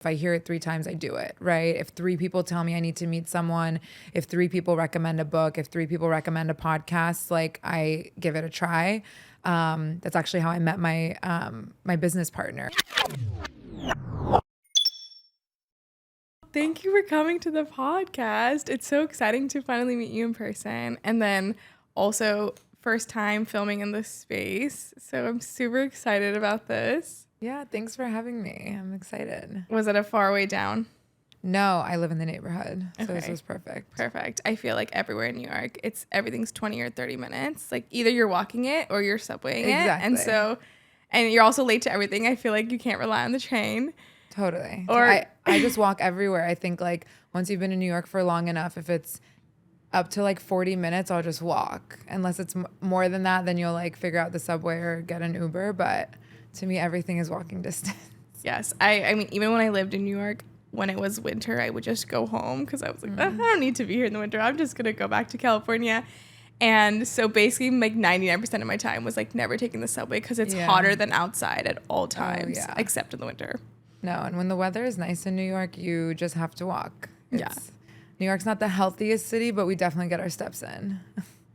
If I hear it 3 times, I do it, right? If 3 people tell me I need to meet someone, if 3 people recommend a book, if 3 people recommend a podcast, like I give it a try. That's actually how I met my business partner. Thank you for coming to the podcast. It's so exciting to finally meet you in person. And then also first time filming in this space. So I'm super excited about this. Yeah, thanks for having me. I'm excited. Was it a far way down? No, I live in the neighborhood, so this Okay. was perfect. Perfect. I feel like everywhere in New York, everything's 20 or 30 minutes. Like either you're walking it or you're subwaying Exactly. it. And you're also late to everything. I feel like you can't rely on the train. Totally. Or I just walk everywhere. I think like once you've been in New York for long enough, if it's up to like 40 minutes, I'll just walk. Unless it's more than that, then you'll like figure out the subway or get an Uber. But to me, everything is walking distance. yes. I mean, even when I lived in New York, when it was winter, I would just go home because I was like, I don't need to be here in the winter. I'm just going to go back to California. And so basically like 99% of my time was like never taking the subway because it's hotter than outside at all times, except in the winter. No, and when the weather is nice in New York, you just have to walk. New York's not the healthiest city, but we definitely get our steps in.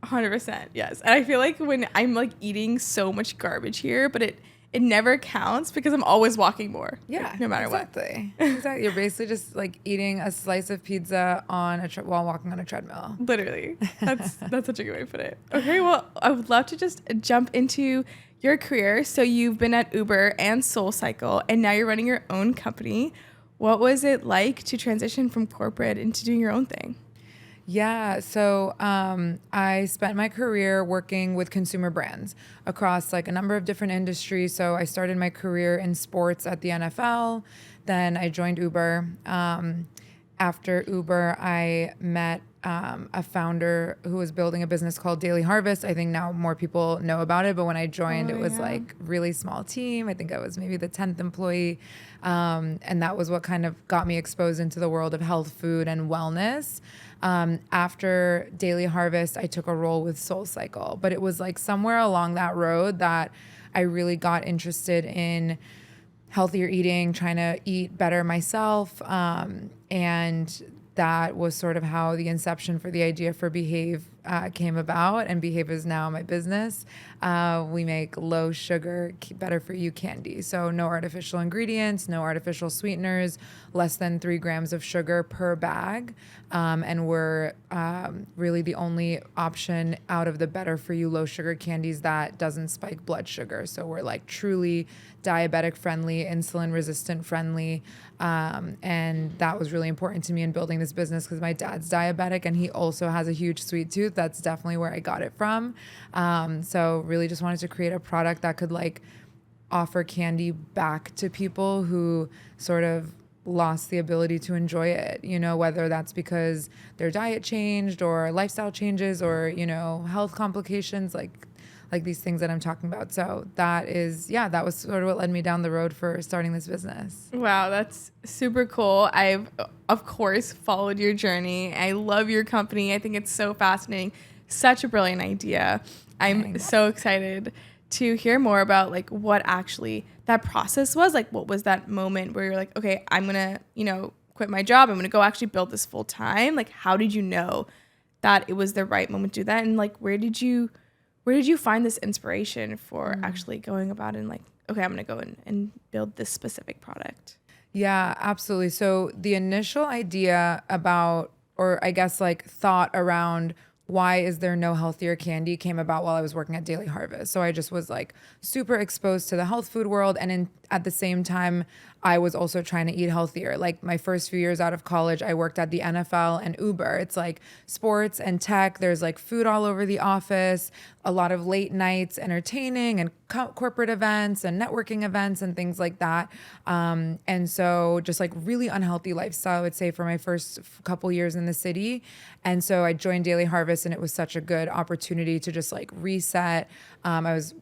100%, yes. And I feel like when I'm like eating so much garbage here, but it never counts because I'm always walking more. Yeah, like, no matter exactly. Exactly. You're basically just like eating a slice of pizza on while walking on a treadmill. Literally. That's such a good way to put it. Okay, well, I would love to just jump into your career. So you've been at Uber and SoulCycle, and now you're running your own company. What was it like to transition from corporate into doing your own thing? Yeah, so I spent my career working with consumer brands across like a number of different industries. So I started my career in sports at the NFL. Then I joined Uber. After Uber, I met a founder who was building a business called Daily Harvest. I think now more people know about it, but when I joined, it was like really small team. I think I was maybe the 10th employee. And that was what kind of got me exposed into the world of health, food, and wellness. After Daily Harvest, I took a role with SoulCycle, but it was like somewhere along that road that I really got interested in healthier eating, trying to eat better myself. And that was sort of how the inception for the idea for Behave came about. And Behave is now my business. We make low sugar, better for you candy. So no artificial ingredients, no artificial sweeteners, less than 3 grams of sugar per bag. And we're really the only option out of the better for you low sugar candies that doesn't spike blood sugar. So we're like truly diabetic friendly, insulin resistant friendly. And that was really important to me in building this business because my dad's diabetic and he also has a huge sweet tooth. That's definitely where I got it from. So really just wanted to create a product that could like offer candy back to people who sort of lost the ability to enjoy it, you know, whether that's because their diet changed or lifestyle changes or, you know, health complications, like these things that I'm talking about. So that was sort of what led me down the road for starting this business. Wow, that's super cool. I've, of course, followed your journey. I love your company. I think it's so fascinating. Such a brilliant idea. I'm so excited to hear more about like what actually that process was. Like, what was that moment where you're like, okay, I'm going to, you know, quit my job. I'm going to go actually build this full time. Like, how did you know that it was the right moment to do that? And like, where did you find this inspiration for actually going about and like, okay, I'm going to go and build this specific product? Yeah, absolutely. So the initial idea about, or I guess like thought around why is there no healthier candy came about while I was working at Daily Harvest. So I just was like super exposed to the health food world. And at the same time, I was also trying to eat healthier. Like my first few years out of college, I worked at the NFL and Uber. It's like sports and tech. There's like food all over the office, a lot of late nights entertaining and corporate events and networking events and things like that. And so just like really unhealthy lifestyle, I would say, for my first couple years in the city. And so I joined Daily Harvest and it was such a good opportunity to just like reset. I was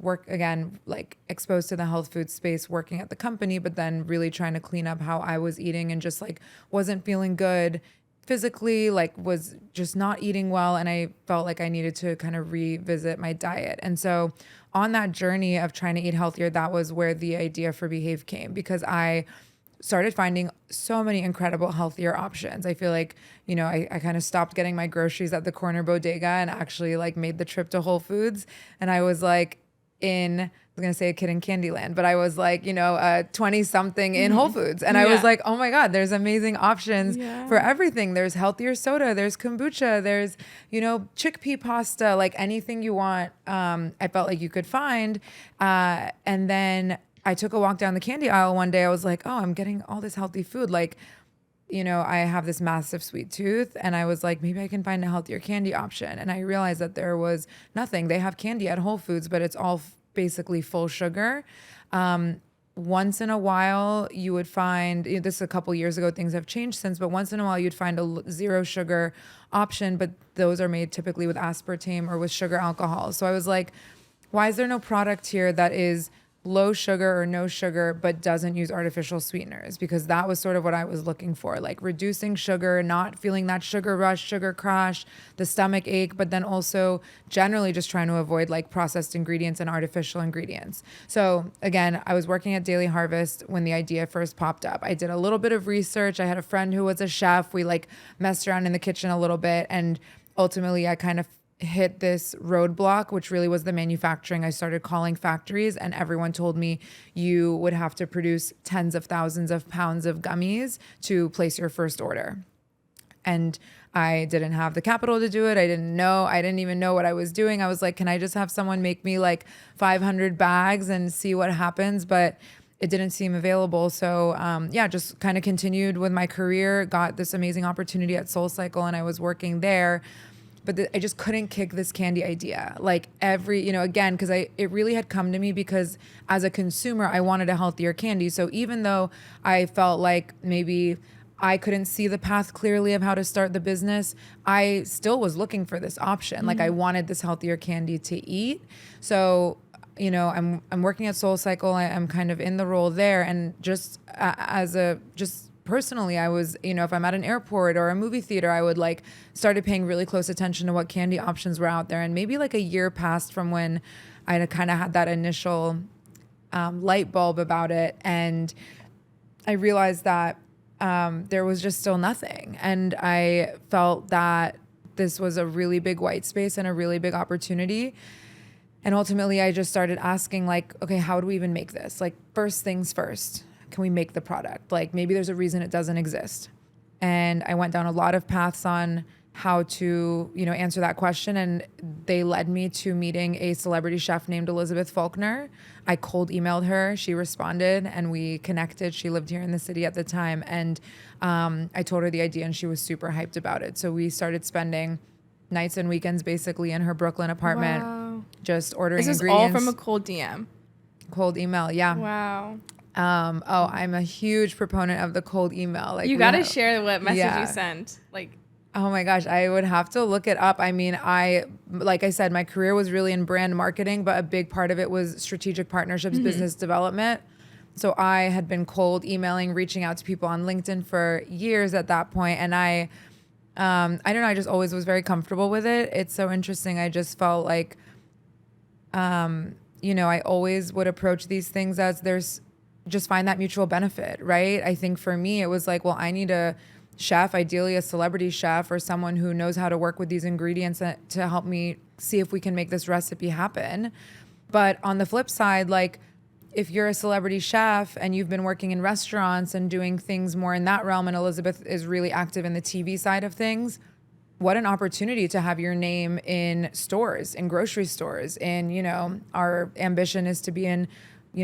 like exposed to the health food space working at the company, but then really trying to clean up how I was eating and just like wasn't feeling good physically, like was just not eating well. And I felt like I needed to kind of revisit my diet. And so on that journey of trying to eat healthier, that was where the idea for Behave came, because I started finding so many incredible healthier options. I feel like, I kind of stopped getting my groceries at the corner bodega and actually like made the trip to Whole Foods. And I was like I was going to say a kid in Candyland, but I was like, 20 something in Whole Foods. And I was like, oh my God, there's amazing options for everything. There's healthier soda, there's kombucha, there's, chickpea pasta, like anything you want. I felt like you could find. And then I took a walk down the candy aisle one day. I was like, oh, I'm getting all this healthy food. Like, I have this massive sweet tooth, and I was like, maybe I can find a healthier candy option. And I realized that there was nothing. They have candy at Whole Foods, but it's all basically full sugar. Once in a while, you would find, this is a couple years ago, things have changed since, but once in a while you'd find a zero sugar option, but those are made typically with aspartame or with sugar alcohol. So I was like, why is there no product here that is low sugar or no sugar, but doesn't use artificial sweeteners? Because that was sort of what I was looking for, like reducing sugar, not feeling that sugar rush, sugar crash, the stomach ache, but then also generally just trying to avoid like processed ingredients and artificial ingredients. So again, I was working at Daily Harvest when the idea first popped up. I did a little bit of research. I had a friend who was a chef. We like messed around in the kitchen a little bit, and ultimately I kind of hit this roadblock, which really was the manufacturing. I started calling factories, and everyone told me you would have to produce tens of thousands of pounds of gummies to place your first order. And I didn't have the capital to do it. I didn't even know what I was doing. I was like, can I just have someone make me like 500 bags and see what happens? But it didn't seem available. So just kind of continued with my career, got this amazing opportunity at SoulCycle, and I was working there. But I just couldn't kick this candy idea. Like again, because it really had come to me because as a consumer, I wanted a healthier candy. So even though I felt like maybe I couldn't see the path clearly of how to start the business, I still was looking for this option. Mm-hmm. Like I wanted this healthier candy to eat. So, I'm working at SoulCycle. I'm kind of in the role there. And just personally, I was, if I'm at an airport or a movie theater, I would like started paying really close attention to what candy options were out there. And maybe like a year passed from when I kind of had that initial light bulb about it. And I realized that there was just still nothing. And I felt that this was a really big white space and a really big opportunity. And ultimately, I just started asking like, okay, how do we even make this? Like, first things first. Can we make the product? Like maybe there's a reason it doesn't exist. And I went down a lot of paths on how to, answer that question. And they led me to meeting a celebrity chef named Elizabeth Faulkner. I cold emailed her. She responded and we connected. She lived here in the city at the time. And I told her the idea and she was super hyped about it. So we started spending nights and weekends basically in her Brooklyn apartment, just ordering ingredients. This is all from a cold DM. Cold email, yeah. Wow. I'm a huge proponent of the cold email. Like you got to share what message you sent. Like, oh my gosh, I would have to look it up. I mean, like I said, my career was really in brand marketing, but a big part of it was strategic partnerships, business development. So I had been cold emailing, reaching out to people on LinkedIn for years at that point. And I don't know, I just always was very comfortable with it. It's so interesting. I just felt like, I always would approach these things as just find that mutual benefit, right? I think for me, it was like, well, I need a chef, ideally a celebrity chef or someone who knows how to work with these ingredients to help me see if we can make this recipe happen. But on the flip side, like if you're a celebrity chef and you've been working in restaurants and doing things more in that realm, and Elizabeth is really active in the TV side of things, what an opportunity to have your name in stores, in grocery stores. And, our ambition is to be in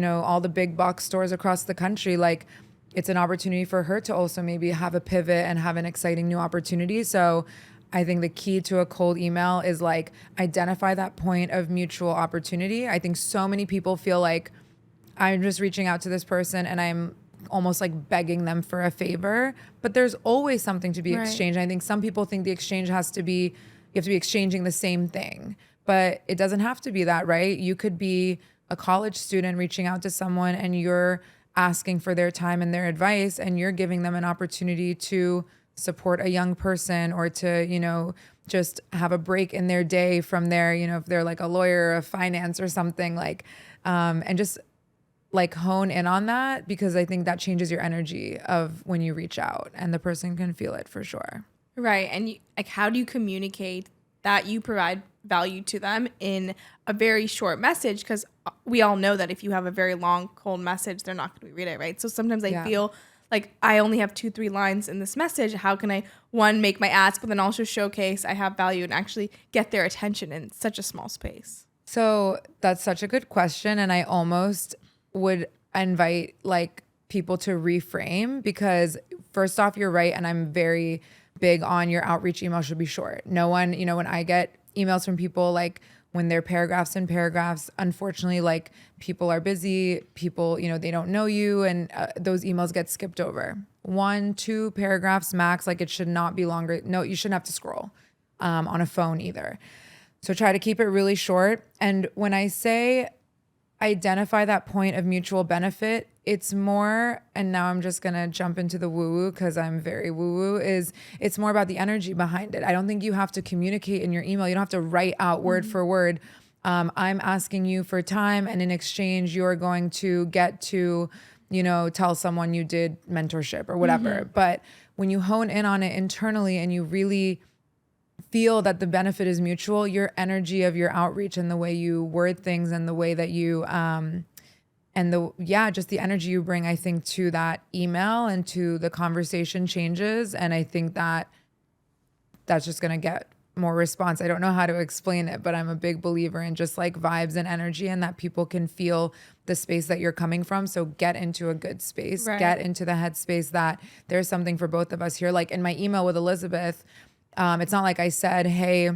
all the big box stores across the country. Like it's an opportunity for her to also maybe have a pivot and have an exciting new opportunity. So I think the key to a cold email is like identify that point of mutual opportunity. I think so many people feel like I'm just reaching out to this person and I'm almost like begging them for a favor, but there's always something to be exchanged. I think some people think the exchange you have to be exchanging the same thing, but it doesn't have to be that, right? You could be a college student reaching out to someone and you're asking for their time and their advice and you're giving them an opportunity to support a young person or to, just have a break in their day from their, if they're like a lawyer or a finance or something like, and just like hone in on that, because I think that changes your energy of when you reach out, and the person can feel it for sure. Right. And like, how do you communicate that you provide value to them in a very short message? Because we all know that if you have a very long, cold message, they're not going to read it, right? So sometimes I feel like I only have 2-3 lines in this message. How can I, one, make my ask, but then also showcase I have value and actually get their attention in such a small space? So that's such a good question. And I almost would invite like people to reframe, because first off, you're right. And I'm very big on your outreach email should be short. No one, you know, when I get emails from people, like when they're paragraphs and paragraphs, unfortunately, like people are busy, people, you know, they don't know you, and those emails get skipped over. 1-2 paragraphs max. Like it should not be longer. No, you shouldn't have to scroll on a phone either. So try to keep it really short. And when I say identify that point of mutual benefit, it's more, and now I'm just going to jump into the woo-woo because I'm very woo-woo, is it's more about the energy behind it. I don't think you have to communicate in your email. You don't have to write out word for word. I'm asking you for time, and in exchange, you're going to get to, you know, tell someone you did mentorship or whatever. But when you hone in on it internally and you really feel that the benefit is mutual, your energy of your outreach and the way you word things and the way that you just the energy you bring, I think, to that email and to the conversation changes. And I think that that's just going to get more response. I don't know how to explain it, but I'm a big believer in just like vibes and energy, and that people can feel the space that you're coming from. So get into a good space, get into the headspace that there's something for both of us here. Like in my email with Elizabeth, it's not like I said, hey,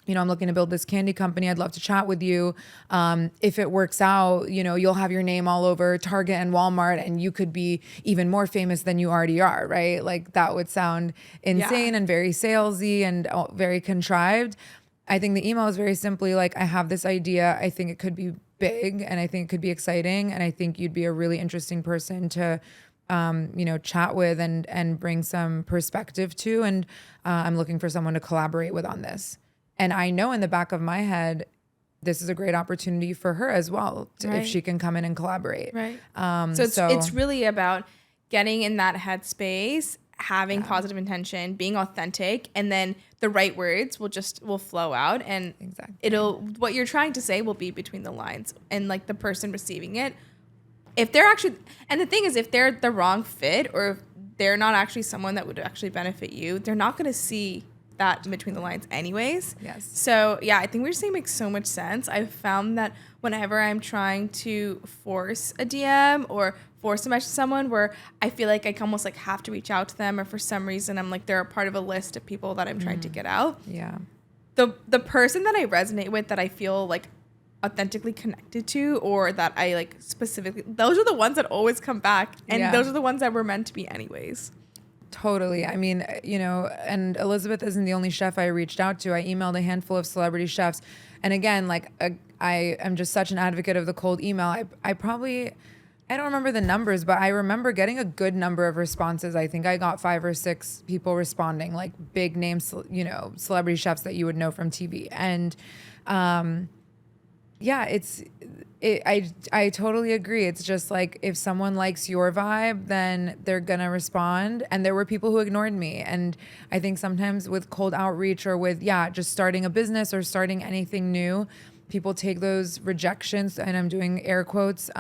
you know, I'm looking to build this candy company. I'd love to chat with you. If it works out, you know, you'll have your name all over Target and Walmart, and you could be even more famous than you already are, right? Like that would sound insane and very salesy and very contrived. I think the email is very simply like, I have this idea. I think it could be big, and I think it could be exciting. And I think you'd be a really interesting person to you know, chat with and bring some perspective to. And I'm looking for someone to collaborate with on this. And I know in the back of my head, this is a great opportunity for her as well, if she can come in and collaborate. Right. So it's really about getting in that headspace, having positive intention, being authentic, and then the right words will flow out, and what you're trying to say will be between the lines, and like the person receiving it, if they're actually, and the thing is, if they're the wrong fit, or if they're not actually someone that would actually benefit you, they're not going to see that in between the lines anyways. Yes. So yeah, I think what you're saying makes so much sense. I've found that whenever I'm trying to force a DM or force a message to someone where I feel like I almost like have to reach out to them, or for some reason I'm like, they're a part of a list of people that I'm trying to get out. Yeah. The person that I resonate with, that I feel like authentically connected to, or that I like specifically, those are the ones that always come back, and those are the ones that were meant to be anyways. Totally. I mean, you know, and Elizabeth isn't the only chef I reached out to. I emailed a handful of celebrity chefs. And again, like I am just such an advocate of the cold email. I don't remember the numbers, but I remember getting a good number of responses. I think I got 5 or 6 people responding, like big names, you know, celebrity chefs that you would know from TV. And I totally agree. It's just like, if someone likes your vibe, then they're gonna respond. And there were people who ignored me. And I think sometimes with cold outreach, or with just starting a business or starting anything new, people take those rejections, and I'm doing air quotes,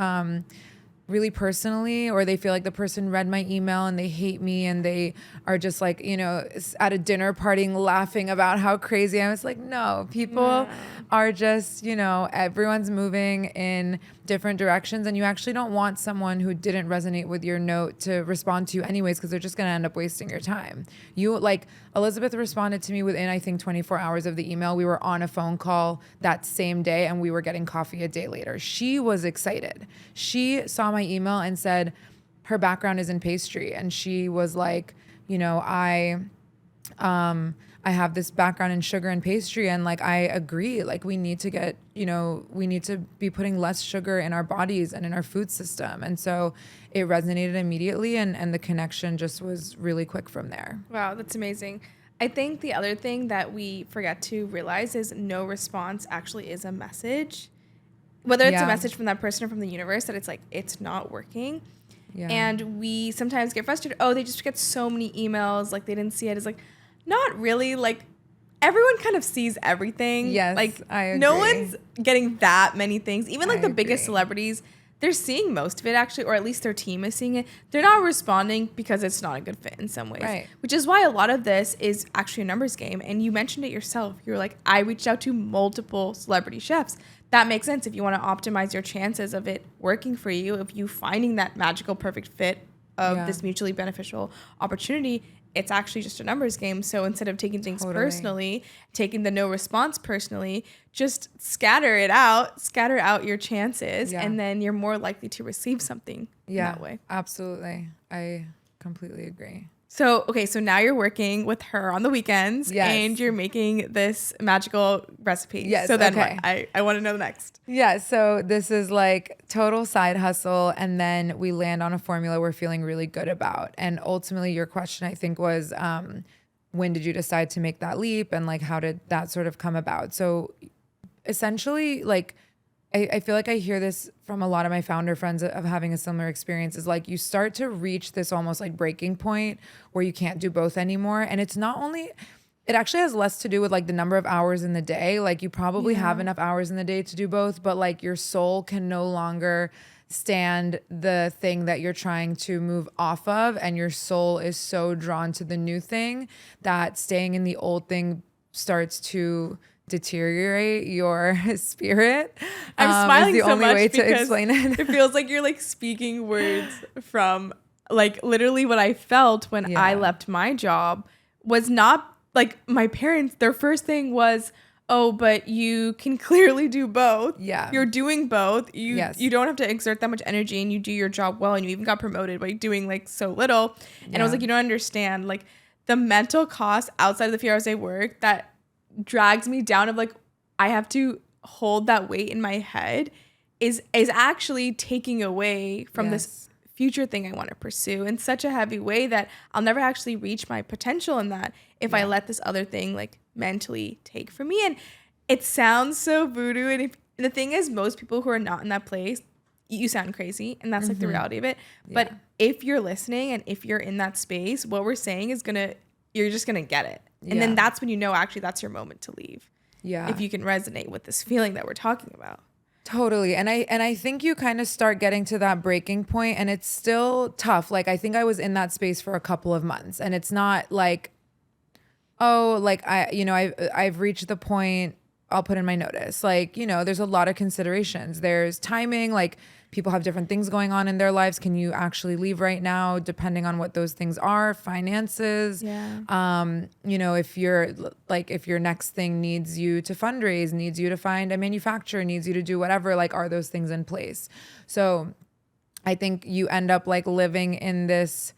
really personally, or they feel like the person read my email and they hate me, and they are just like, you know, at a dinner party laughing about how crazy I was. Like, no, people are just, you know, everyone's moving in different directions, and you actually don't want someone who didn't resonate with your note to respond to you anyways, because they're just going to end up wasting your time. You, like, Elizabeth responded to me within, I think, 24 hours of the email. We were on a phone call that same day, and we were getting coffee a day later. She was excited. She saw my email and said her background is in pastry, and she was like, you know, I have this background in sugar and pastry, and like, I agree, like, we need to get, you know, we need to be putting less sugar in our bodies and in our food system. And so it resonated immediately, and the connection just was really quick from there. Wow, that's amazing. I think the other thing that we forget to realize is no response actually is a message. whether it's a message from that person or from the universe that it's like, it's not working. Yeah. And we sometimes get frustrated. Oh, they just get so many emails. Like, they didn't see it. It's like, not really. Like, everyone kind of sees everything. Yes, like, I agree. No one's getting that many things. Even like the biggest celebrities, they're seeing most of it actually, or at least their team is seeing it. They're not responding because it's not a good fit in some ways. Right. Which is why a lot of this is actually a numbers game. And you mentioned it yourself. You were like, I reached out to multiple celebrity chefs. That makes sense if you want to optimize your chances of it working for you, of you finding that magical, perfect fit of this mutually beneficial opportunity. It's actually just a numbers game. So instead of taking things personally, taking the no response personally, just scatter out your chances, and then you're more likely to receive something that way. Absolutely. I completely agree. So, okay, so now you're working with her on the weekends and you're making this magical recipe. Yes. So then what? I want to know the next. Yeah. So this is like total side hustle. And then we land on a formula we're feeling really good about. And ultimately your question, I think, was when did you decide to make that leap? And like, how did that sort of come about? So essentially, like, I feel like I hear this from a lot of my founder friends of having a similar experience, is like you start to reach this almost like breaking point where you can't do both anymore. And it's not only, it actually has less to do with like the number of hours in the day. Like you probably have enough hours in the day to do both, but like your soul can no longer stand the thing that you're trying to move off of. And your soul is so drawn to the new thing that staying in the old thing starts to deteriorate your spirit. I'm smiling is the so only much way to because explain it. It feels like you're like speaking words from like literally what I felt when I left my job was not like my parents. Their first thing was, oh, but you can clearly do both. Yeah. You're doing both. You don't have to exert that much energy and you do your job well and you even got promoted by doing like so little. And I was like, you don't understand like the mental cost outside of the few hours I work that drags me down of like I have to hold that weight in my head is actually taking away from this future thing I want to pursue in such a heavy way that I'll never actually reach my potential in that if I let this other thing like mentally take from me. And it sounds so voodoo, and the thing is, most people who are not in that place, you sound crazy, and that's like the reality of it. But if you're listening and if you're in that space, what we're saying is you're just gonna get it. And then that's when you know actually that's your moment to leave. Yeah. If you can resonate with this feeling that we're talking about. Totally. And I think you kind of start getting to that breaking point, and it's still tough. Like I think I was in that space for a couple of months, and it's not like, oh, like I've reached the point, I'll put in my notice. Like, there's a lot of considerations. There's timing, like people have different things going on in their lives. Can you actually leave right now, depending on what those things are? Finances. Yeah. If your next thing needs you to fundraise, needs you to find a manufacturer, needs you to do whatever, like, are those things in place? So I think you end up like living in this,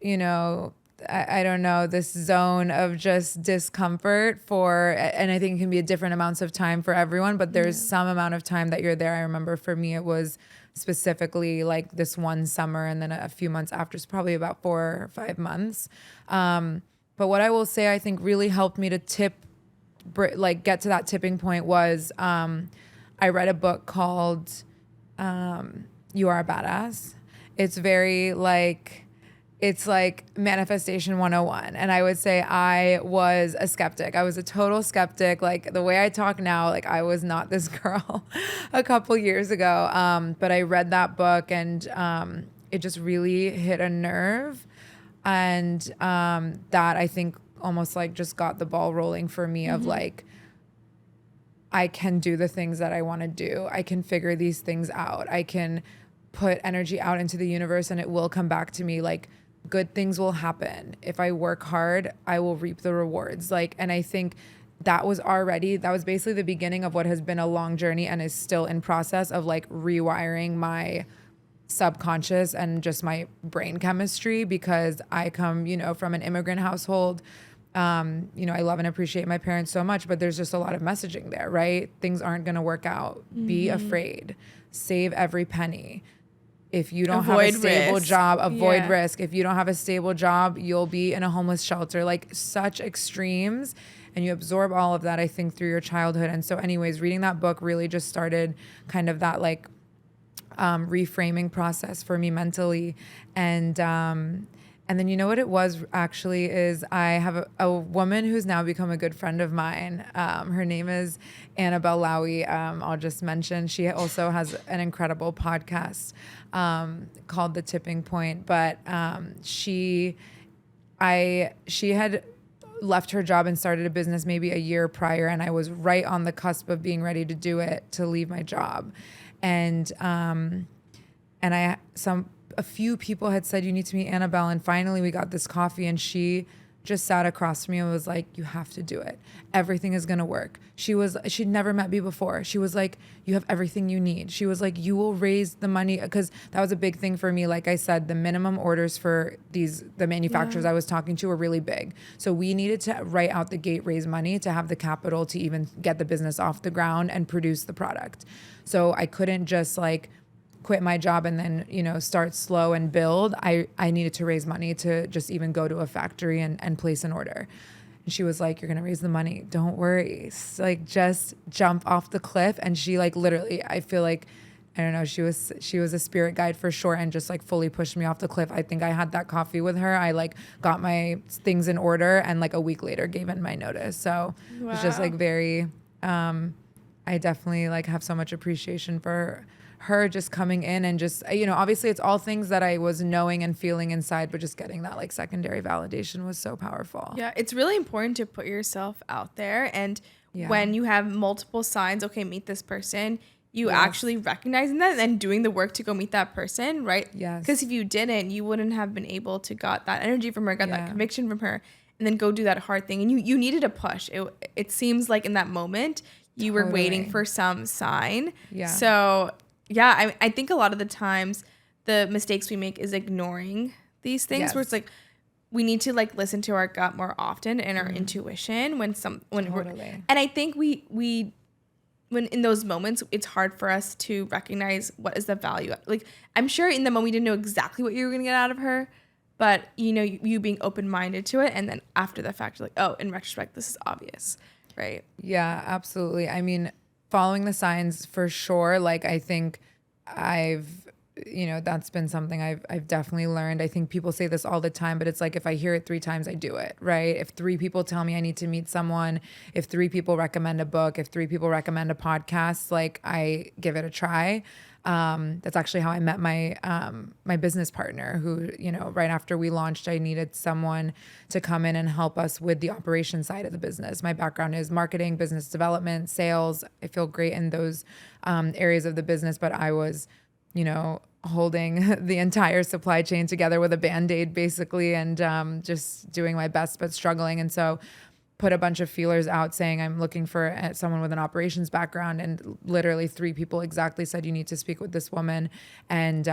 I don't know, this zone of just discomfort and I think it can be different amounts of time for everyone, but there's some amount of time that you're there. I remember for me, it was specifically like this one summer, and then a few months after, it's probably about 4 or 5 months. But what I will say, I think really helped me to get to that tipping point was, I read a book called, You Are a Badass. It's very it's like manifestation 101. And I would say I was a skeptic. I was a total skeptic. Like the way I talk now, like I was not this girl a couple years ago. But I read that book, and it just really hit a nerve. And that I think almost like just got the ball rolling for me of like, I can do the things that I want to do. I can figure these things out. I can put energy out into the universe and it will come back to me. Like, good things will happen. If I work hard, I will reap the rewards. And I think that was basically the beginning of what has been a long journey and is still in process of like rewiring my subconscious and just my brain chemistry, because I come, from an immigrant household. I love and appreciate my parents so much, but there's just a lot of messaging there, right? Things aren't going to work out. Be afraid. Save every penny. if you don't have a Avoid stable risk. job, avoid Yeah. risk. If you don't have a stable job, you'll be in a homeless shelter. Like such extremes. And you absorb all of that, I think, through your childhood. And so anyways, reading that book really just started kind of that like reframing process for me mentally. And then you know what it was actually is I have a woman who's now become a good friend of mine. Her name is Annabelle Lowy. I'll just mention she also has an incredible podcast called The Tipping Point. But she had left her job and started a business maybe a year prior, and I was right on the cusp of being ready to do it, to leave my job. And a few people had said, you need to meet Annabelle. And finally we got this coffee and she just sat across from me and was like, you have to do it. Everything is going to work. She'd never met me before. She was like, you have everything you need. She was like, you will raise the money. Cause that was a big thing for me. Like I said, the minimum orders for the manufacturers I was talking to were really big. So we needed to right out the gate, raise money to have the capital to even get the business off the ground and produce the product. So I couldn't just like quit my job and then, start slow and build. I needed to raise money to just even go to a factory and place an order. And she was like, you're going to raise the money. Don't worry. Like just jump off the cliff. And she like literally, I feel like, I don't know, she was a spirit guide for sure and just like fully pushed me off the cliff. I think I had that coffee with her. I like got my things in order and like a week later gave in my notice. So it's just like very, I definitely like have so much appreciation for her just coming in and just, obviously it's all things that I was knowing and feeling inside, but just getting that like secondary validation was so powerful. Yeah, it's really important to put yourself out there. And when you have multiple signs, okay, meet this person, you actually recognizing that and then doing the work to go meet that person, right? Yes. Because if you didn't, you wouldn't have been able to got that energy from her, got that conviction from her, and then go do that hard thing. And you needed a push. It seems like in that moment, you were waiting for some sign. Yeah. So yeah, I think a lot of the times the mistakes we make is ignoring these things where it's like we need to like listen to our gut more often and our intuition when and I think we when in those moments it's hard for us to recognize what is the value. Like I'm sure in the moment we didn't know exactly what you were going to get out of her, but you being open-minded to it, and then after the fact you're like, oh, in retrospect this is obvious, right? Yeah, absolutely. I mean, following the signs for sure. Like I think that's been something I've definitely learned. I think people say this all the time, but it's like if I hear it 3 times, I do it, right? If 3 people tell me I need to meet someone, if 3 people recommend a book, if 3 people recommend a podcast, like I give it a try. That's actually how I met my business partner who, right after we launched, I needed someone to come in and help us with the operation side of the business. My background is marketing, business development, sales. I feel great in those areas of the business, but I was, holding the entire supply chain together with a Band-Aid basically, and just doing my best, but struggling. And so put a bunch of feelers out saying I'm looking for someone with an operations background, and literally 3 people exactly said you need to speak with this woman, and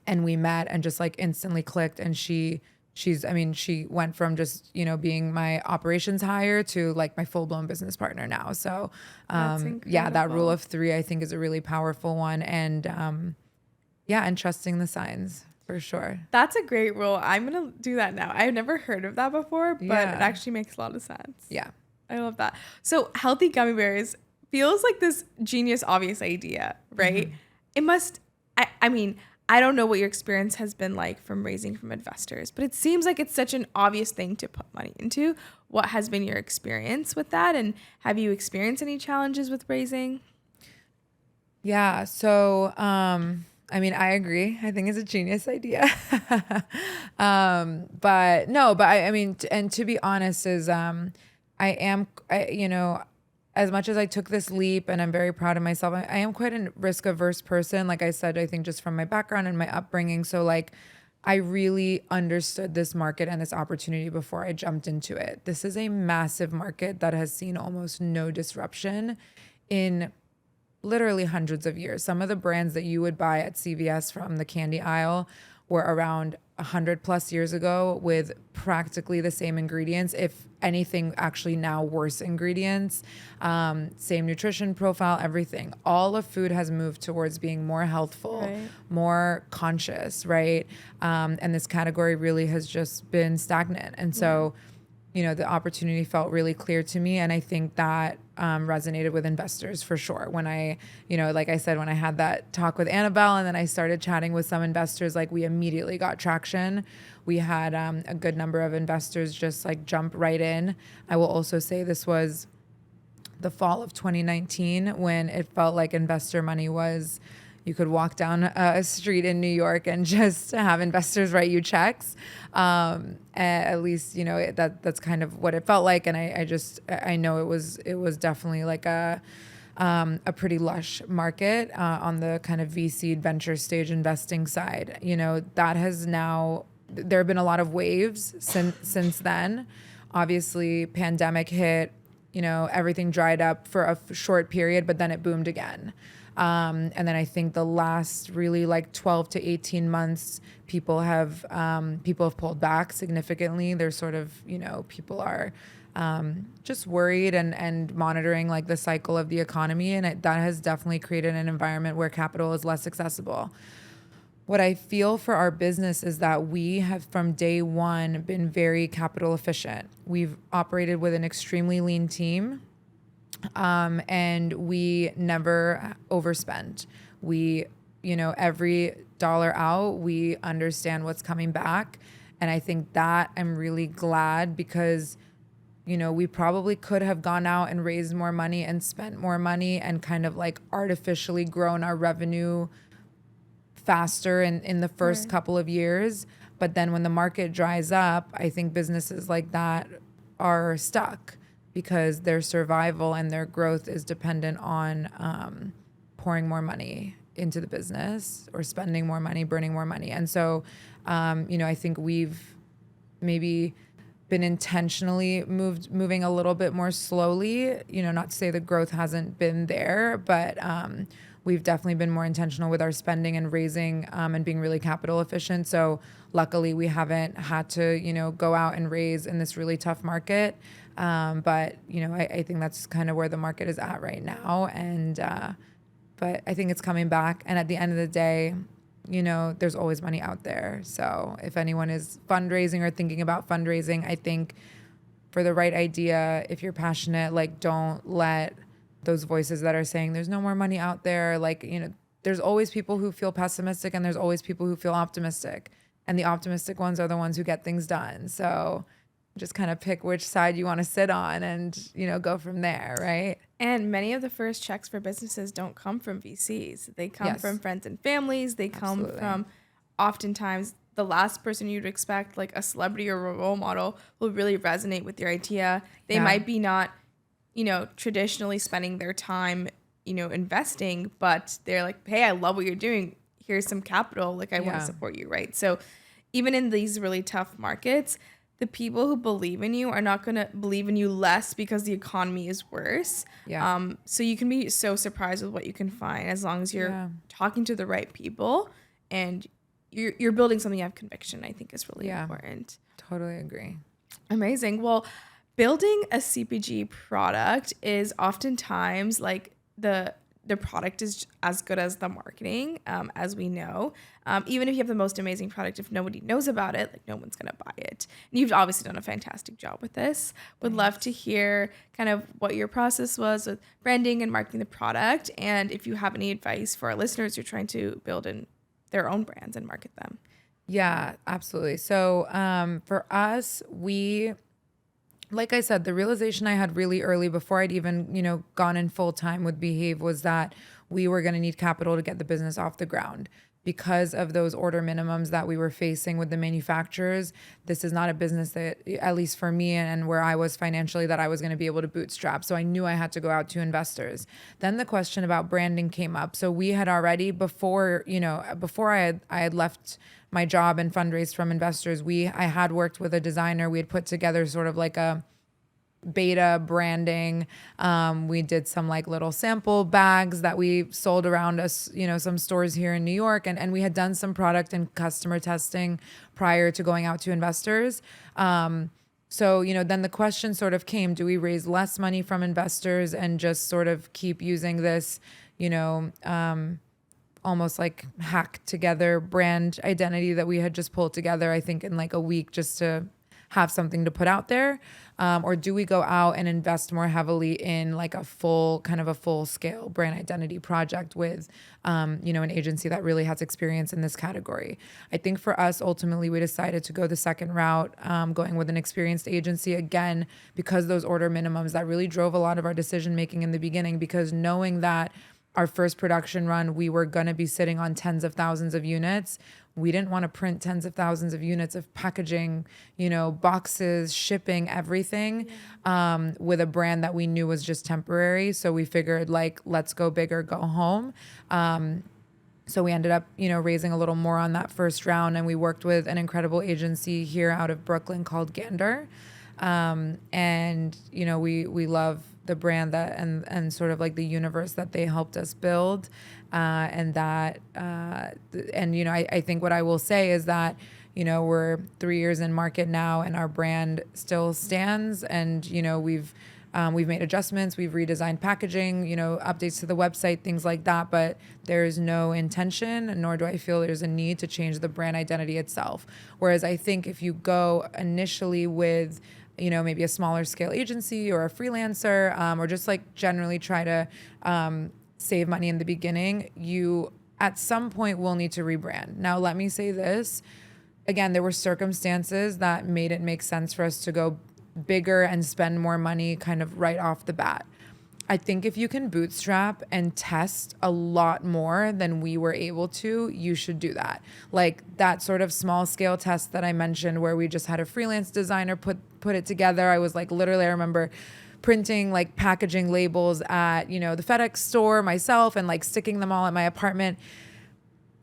we met and just like instantly clicked. And she went from just being my operations hire to like my full-blown business partner now. So that rule of 3 I think is a really powerful one, and and trusting the signs. For sure. That's a great rule. I'm going to do that now. I've never heard of that before, but it actually makes a lot of sense. Yeah. I love that. So healthy gummy bears feels like this genius, obvious idea, right? Mm-hmm. It must, I mean, I don't know what your experience has been like from raising from investors, but it seems like it's such an obvious thing to put money into. What has been your experience with that? And have you experienced any challenges with raising? Yeah. So, I agree. I think it's a genius idea. And to be honest is, as much as I took this leap and I'm very proud of myself, I am quite a risk averse person. Like I said, I think just from my background and my upbringing. So like, I really understood this market and this opportunity before I jumped into it. This is a massive market that has seen almost no disruption in literally hundreds of years. Some of the brands that you would buy at CVS from the candy aisle were around 100+ years ago with practically the same ingredients, if anything, actually now worse ingredients, same nutrition profile, everything. All of food has moved towards being more healthful, Right. more conscious, right? And this category really has just been stagnant. And so, the opportunity felt really clear to me. And I think that resonated with investors for sure. When I, like I said, when I had that talk with Annabelle and then I started chatting with some investors, like we immediately got traction. We had a good number of investors just like jump right in. I will also say this was the fall of 2019 when it felt like investor money was, you could walk down a street in New York and just have investors write you checks. At least, that's kind of what it felt like. And I know it was definitely like a pretty lush market on the kind of VC venture stage investing side. That has now, there have been a lot of waves since then. Obviously, pandemic hit, everything dried up for a short period, but then it boomed again. And then I think the last really like 12 to 18 months, people have pulled back significantly. There's sort of, people are just worried and monitoring like the cycle of the economy. And that has definitely created an environment where capital is less accessible. What I feel for our business is that we have from day one been very capital efficient. We've operated with an extremely lean team. And we never overspend. We, every dollar out, we understand what's coming back. And I think that I'm really glad because, we probably could have gone out and raised more money and spent more money and kind of like artificially grown our revenue faster in the first couple of years. But then when the market dries up, I think businesses like that are stuck, because their survival and their growth is dependent on pouring more money into the business or spending more money, burning more money. And so, I think we've maybe been intentionally moving a little bit more slowly, not to say the growth hasn't been there, but we've definitely been more intentional with our spending and raising and being really capital efficient. So luckily we haven't had to, go out and raise in this really tough market. But I think that's kind of where the market is at right now. And, but I think it's coming back. And at the end of the day, there's always money out there. So if anyone is fundraising or thinking about fundraising, I think for the right idea, if you're passionate, like don't let those voices that are saying there's no more money out there. Like, there's always people who feel pessimistic and there's always people who feel optimistic. And the optimistic ones are the ones who get things done. So just kind of pick which side you want to sit on and, go from there, right? And many of the first checks for businesses don't come from VCs. They come from friends and families. They come from oftentimes the last person you'd expect, like a celebrity or a role model, will really resonate with your idea. They might be not, traditionally spending their time, investing, but they're like, hey, I love what you're doing. Here's some capital. Like, I want to support you, right? So even in these really tough markets, the people who believe in you are not going to believe in you less because the economy is worse. So you can be so surprised with what you can find as long as you're talking to the right people and you're building something you have conviction, I think is really important. Totally agree. Amazing. Well, building a CPG product is oftentimes like the product is as good as the marketing, as we know. Even if you have the most amazing product, if nobody knows about it, like no one's going to buy it. And you've obviously done a fantastic job with this. Would love to hear kind of what your process was with branding and marketing the product. And if you have any advice for our listeners who are trying to build in their own brands and market them. Yeah, absolutely. So for us, like I said, the realization I had really early before I'd even, gone in full time with Behave was that we were going to need capital to get the business off the ground. Because of those order minimums that we were facing with the manufacturers, this is not a business that, at least for me and where I was financially, that I was going to be able to bootstrap. So I knew I had to go out to investors. Then the question about branding came up. So we had already, before I had left my job and fundraised from investors, I had worked with a designer. We had put together sort of like a beta branding. We did some like little sample bags that we sold around us, some stores here in New York. And we had done some product and customer testing prior to going out to investors. So, then the question sort of came, do we raise less money from investors and just sort of keep using this, almost like hacked together brand identity that we had just pulled together, I think in like a week, just to have something to put out there? Or do we go out and invest more heavily in like a full scale brand identity project with, an agency that really has experience in this category? I think for us, ultimately, we decided to go the second route, going with an experienced agency, again, because those order minimums that really drove a lot of our decision making in the beginning, because knowing that our first production run, we were going to be sitting on tens of thousands of units. We didn't want to print tens of thousands of units of packaging, boxes, shipping, everything, with a brand that we knew was just temporary. So we figured like, let's go big or go home. So we ended up, raising a little more on that first round, and we worked with an incredible agency here out of Brooklyn called Gander. And, we love the brand that and sort of like the universe that they helped us build. I think what I will say is that, we're 3 years in market now and our brand still stands, and, we've made adjustments, we've redesigned packaging, updates to the website, things like that, but there's no intention, nor do I feel there's a need to change the brand identity itself. Whereas I think if you go initially with, maybe a smaller scale agency or a freelancer, or just like generally try to save money in the beginning, you at some point will need to rebrand. Now, let me say this. Again, there were circumstances that made it make sense for us to go bigger and spend more money kind of right off the bat. I think if you can bootstrap and test a lot more than we were able to, you should do that. Like that sort of small scale test that I mentioned where we just had a freelance designer put it together. I was like, literally, I remember printing like packaging labels at, the FedEx store myself and like sticking them all at my apartment.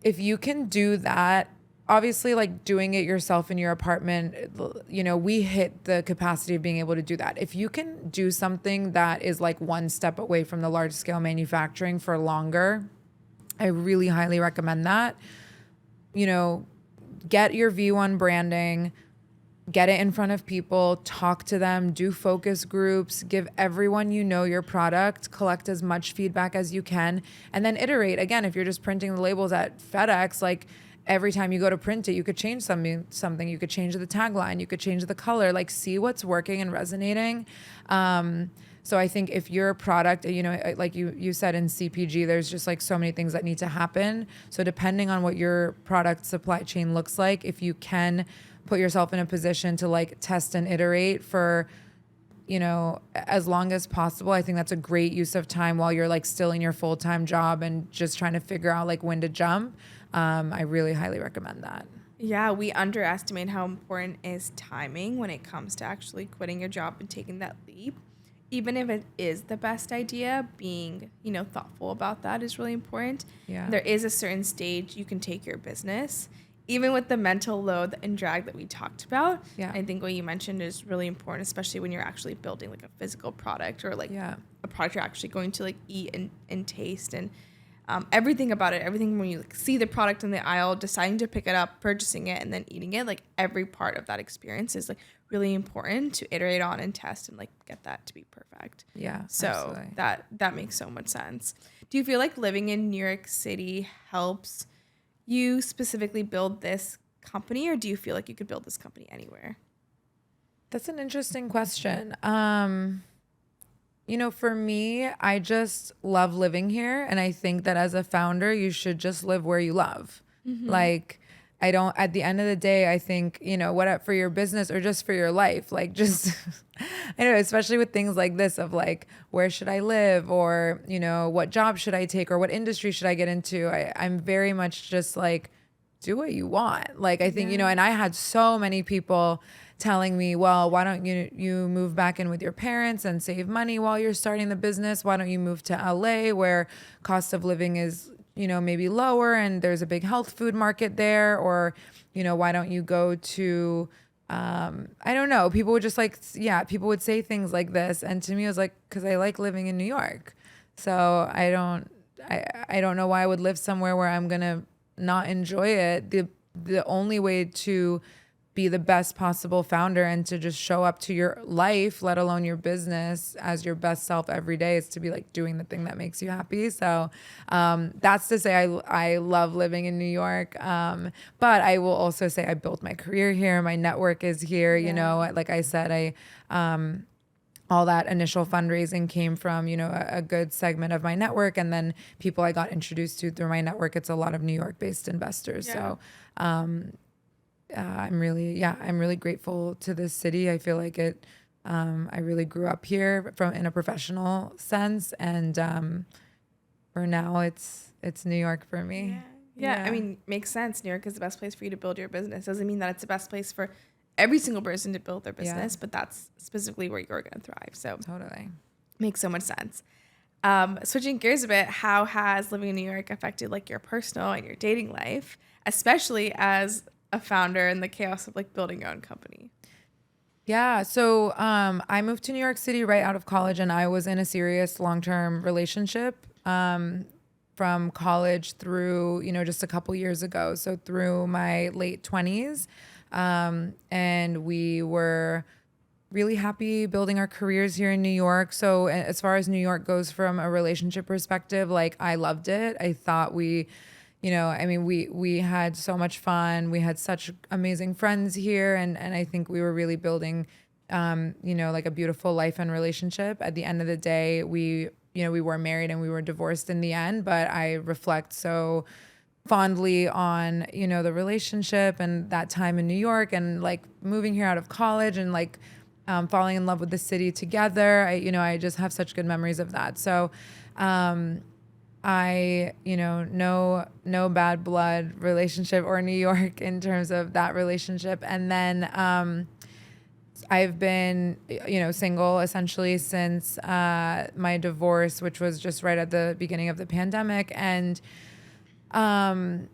If you can do that, obviously like doing it yourself in your apartment, we hit the capacity of being able to do that. If you can do something that is like one step away from the large scale manufacturing for longer, I really highly recommend that. Get your view on branding, get it in front of people, talk to them, do focus groups, give everyone your product, collect as much feedback as you can, and then iterate. Again, if you're just printing the labels at FedEx, like every time you go to print it, you could change something. You could change the tagline. You could change the color. Like, see what's working and resonating. So I think if your product, like you said in CPG, there's just like so many things that need to happen. So depending on what your product supply chain looks like, if you can put yourself in a position to like test and iterate for, as long as possible, I think that's a great use of time while you're like still in your full-time job and just trying to figure out like when to jump. I really highly recommend that. Yeah, we underestimate how important is timing when it comes to actually quitting your job and taking that leap. Even if it is the best idea, being, thoughtful about that is really important. Yeah. There is a certain stage you can take your business, even with the mental load and drag that we talked about. Yeah. I think what you mentioned is really important, especially when you're actually building like a physical product or like a product you're actually going to like eat and taste and everything about it, everything when you like, see the product in the aisle, deciding to pick it up, purchasing it, and then eating it, like every part of that experience is like really important to iterate on and test and like get that to be perfect. Yeah. So absolutely. that makes so much sense. Do you feel like living in New York City helps you specifically build this company, or do you feel like you could build this company anywhere? That's an interesting question. For me, I just love living here. And I think that as a founder, you should just live where you love. Mm-hmm. Like, at the end of the day, I think, what for your business or just for your life, like just, especially with things like this of like, where should I live? Or, what job should I take? Or what industry should I get into? I'm very much just like, do what you want. Like, I think, and I had so many people telling me, well, why don't you move back in with your parents and save money while you're starting the business? Why don't you move to LA where cost of living is, maybe lower and there's a big health food market there? Or, why don't you go to I don't know. People would just like, yeah, people would say things like this. And to me, it was like, because I like living in New York. So I don't know why I would live somewhere where I'm going to not enjoy it. The only way to be the best possible founder and to just show up to your life, let alone your business, as your best self every day is to be like doing the thing that makes you happy. So that's to say I love living in New York. But I will also say I built my career here. My network is here. You know, like I said, all that initial fundraising came from, you know, a good segment of my network. And then people I got introduced to through my network, it's a lot of New York based investors. So I'm really grateful to this city. I feel like I really grew up here in a professional sense. And for now it's New York for me. Yeah. I mean, makes sense. New York is the best place for you to build your business. Doesn't mean that it's the best place for every single person to build their business, but that's specifically where you're going to thrive. So totally makes so much sense. Switching gears a bit, how has living in New York affected like your personal and your dating life, especially as a founder in the chaos of like building your own company? Yeah. So I moved to New York City right out of college, and I was in a serious long-term relationship from college through, you know, just a couple years ago. So through my late 20s. And we were really happy building our careers here in New York. So as far as New York goes from a relationship perspective, like I loved it. I thought we had so much fun. We had such amazing friends here. And I think we were really building, like a beautiful life and relationship. At the end of the day, we were married and we were divorced in the end, but I reflect so fondly on, the relationship and that time in New York and like moving here out of college and like falling in love with the city together. I just have such good memories of that. So no bad blood relationship or New York in terms of that relationship. And then I've been, single essentially since my divorce, which was just right at the beginning of the pandemic. And I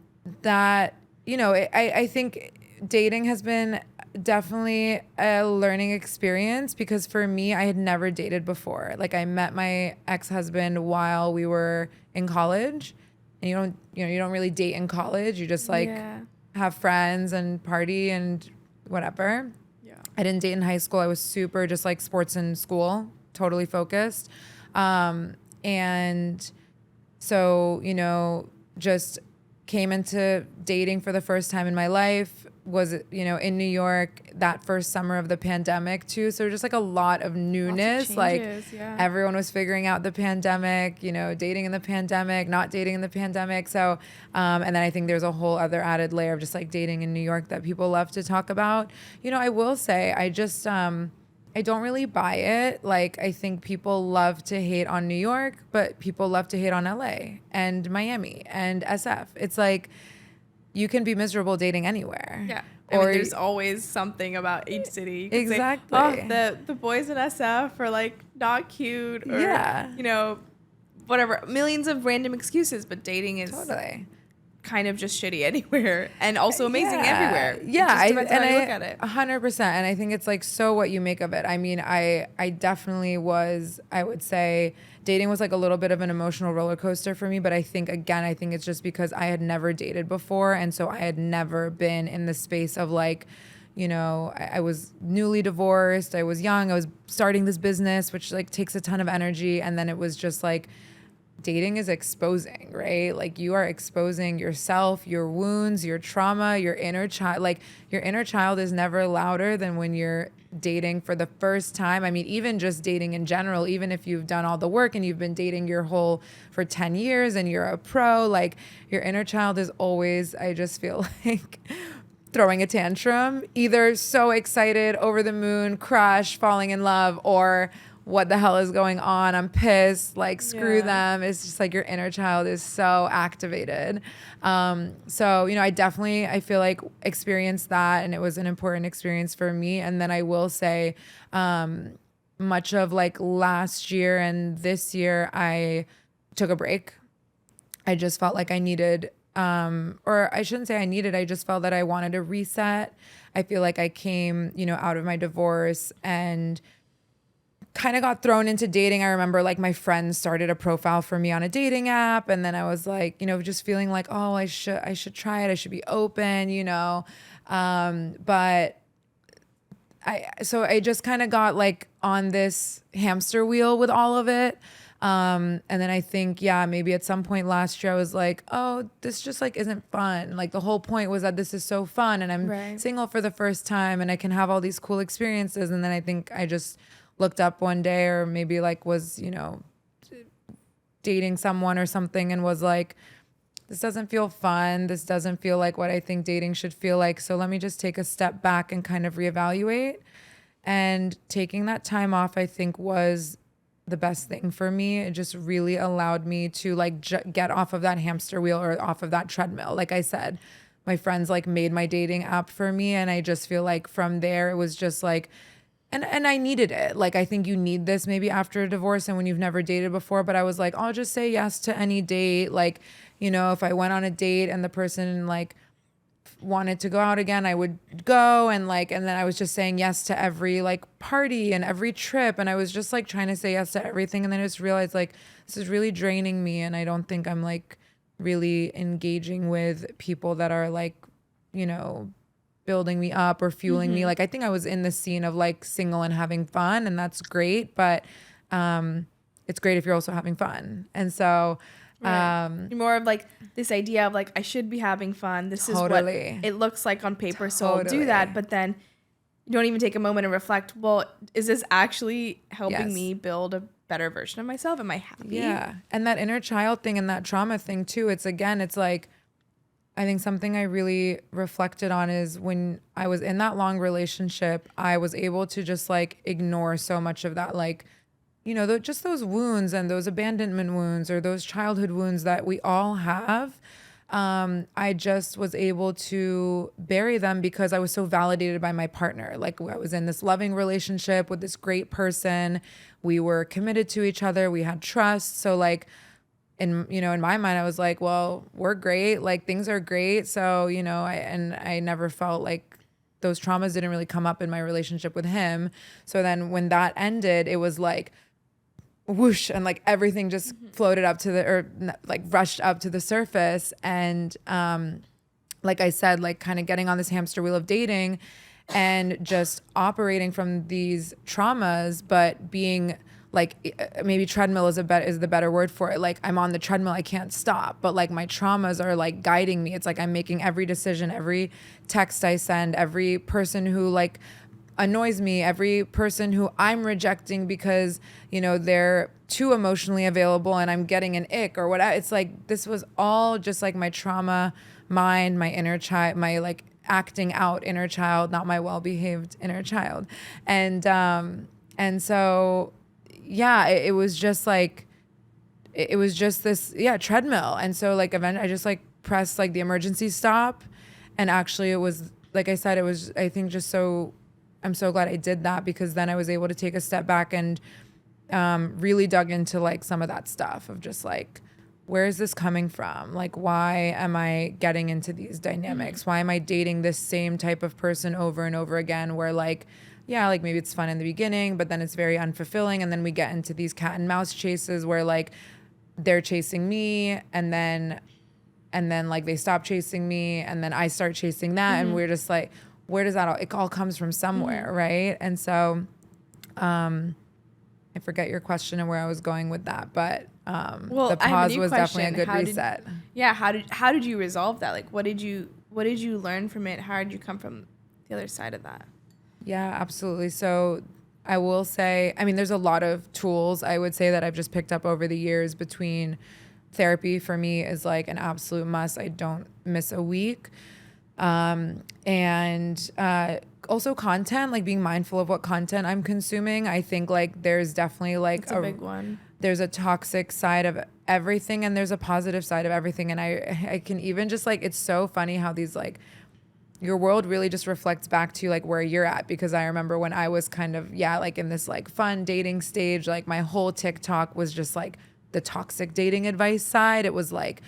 think dating has been definitely a learning experience because for me, I had never dated before. Like I met my ex-husband while we were in college, and you don't really date in college. You just have friends and party and whatever. Yeah. I didn't date in high school. I was super just like sports in school, totally focused. And so, just came into dating for the first time in my life, was, in New York that first summer of the pandemic too. So just like a lot of newness, everyone was figuring out the pandemic, dating in the pandemic, not dating in the pandemic. So, and then I think there's a whole other added layer of just like dating in New York that people love to talk about. I will say, I don't really buy it. Like, I think people love to hate on New York, but people love to hate on LA and Miami and SF. It's like, you can be miserable dating anywhere. Yeah. I mean, there's always something about each city. You can say, the boys in SF are like not cute or, whatever. Millions of random excuses, but dating is totally kind of just shitty anywhere and also amazing everywhere. Yeah, it just depends how you look at it. 100%. And I think it's like so what you make of it. I mean, I definitely was, I would say dating was like a little bit of an emotional roller coaster for me, but I think it's just because I had never dated before, and so I had never been in the space of like, I was newly divorced, I was young, I was starting this business, which like takes a ton of energy, and then it was just like dating is exposing, right? Like you are exposing yourself, your wounds, your trauma, your inner child. Like your inner child is never louder than when you're dating for the first time. I mean, even just dating in general, even if you've done all the work and you've been dating for 10 years and you're a pro, like your inner child is always, I just feel like throwing a tantrum, either so excited, over the moon, crush, falling in love, or what the hell is going on? I'm pissed, like screw them. It's just like your inner child is so activated. So, I feel like experienced that, and it was an important experience for me. And then I will say, much of like last year and this year, I took a break. I just felt like I needed or I shouldn't say I needed, I just felt that I wanted to reset. I feel like I came, out of my divorce and kind of got thrown into dating. I remember like my friends started a profile for me on a dating app, and then I was like, just feeling like, oh, I should try it. I should be open, but I just kind of got like on this hamster wheel with all of it. And then I think, maybe at some point last year I was like, oh, this just like isn't fun. Like the whole point was that this is so fun and I'm single for the first time and I can have all these cool experiences. And then I think I just looked up one day, or maybe like was, dating someone or something, and was like, this doesn't feel fun. This doesn't feel like what I think dating should feel like. So let me just take a step back and kind of reevaluate. And taking that time off, I think, was the best thing for me. It just really allowed me to like get off of that hamster wheel or off of that treadmill. Like I said, my friends like made my dating app for me. And I just feel like from there, it was just like, and I needed it. Like, I think you need this maybe after a divorce and when you've never dated before, but I was like, I'll just say yes to any date. Like, if I went on a date and the person like wanted to go out again, I would go, and then I was just saying yes to every like party and every trip, and I was just like trying to say yes to everything, and then I just realized like this is really draining me, and I don't think I'm like really engaging with people that are like, building me up or fueling me. Like I think I was in the scene of like single and having fun, and that's great, but it's great if you're also having fun. And so more of like this idea of like, I should be having fun. This is what it looks like on paper. So I'll do that. But then you don't even take a moment and reflect, well, is this actually helping me build a better version of myself? Am I happy? Yeah. And that inner child thing and that trauma thing too. It's like, I think something I really reflected on is when I was in that long relationship, I was able to just like ignore so much of that, like, just those wounds and those abandonment wounds or those childhood wounds that we all have. I just was able to bury them because I was so validated by my partner. Like I was in this loving relationship with this great person. We were committed to each other. We had trust. So like, in my mind, I was like, well, we're great. Like things are great. So, I never felt like those traumas didn't really come up in my relationship with him. So then when that ended, it was like, whoosh, and like everything just floated up rushed up to the surface. And like I said, like kind of getting on this hamster wheel of dating and just operating from these traumas, but being like, maybe treadmill is the better word for it. Like I'm on the treadmill, I can't stop, but like my traumas are like guiding me. It's like I'm making every decision, every text I send, every person who like annoys me, every person who I'm rejecting because, they're too emotionally available and I'm getting an ick or whatever. It's like, this was all just like my trauma mind, my inner child, my like acting out inner child, not my well-behaved inner child. And so, it was just like, it was just this, treadmill. And so like eventually I just like pressed like the emergency stop. And actually it was, like I said, it was, I think I'm so glad I did that, because then I was able to take a step back and really dug into like some of that stuff of just like, where is this coming from? Like, why am I getting into these dynamics? Why am I dating this same type of person over and over again, where like, like maybe it's fun in the beginning, but then it's very unfulfilling. And then we get into these cat and mouse chases where like they're chasing me and then like they stop chasing me and then I start chasing that. And we're just like, where does that it all comes from somewhere, right? And so I forget your question and where I was going with that, but the pause was definitely a good reset. How did you resolve that? Like, what did you learn from it? How did you come from the other side of that? Yeah, absolutely. So I will say, I mean, there's a lot of tools I would say that I've just picked up over the years. Between therapy for me is like an absolute must. I don't miss a week. And also content, like being mindful of what content I'm consuming. I think like there's definitely like a big one. There's a toxic side of everything and there's a positive side of everything. And I can even just like, it's so funny how these like, your world really just reflects back to like where you're at. Because I remember when I was kind of, like in this like fun dating stage, like my whole TikTok was just like the toxic dating advice side. It was like,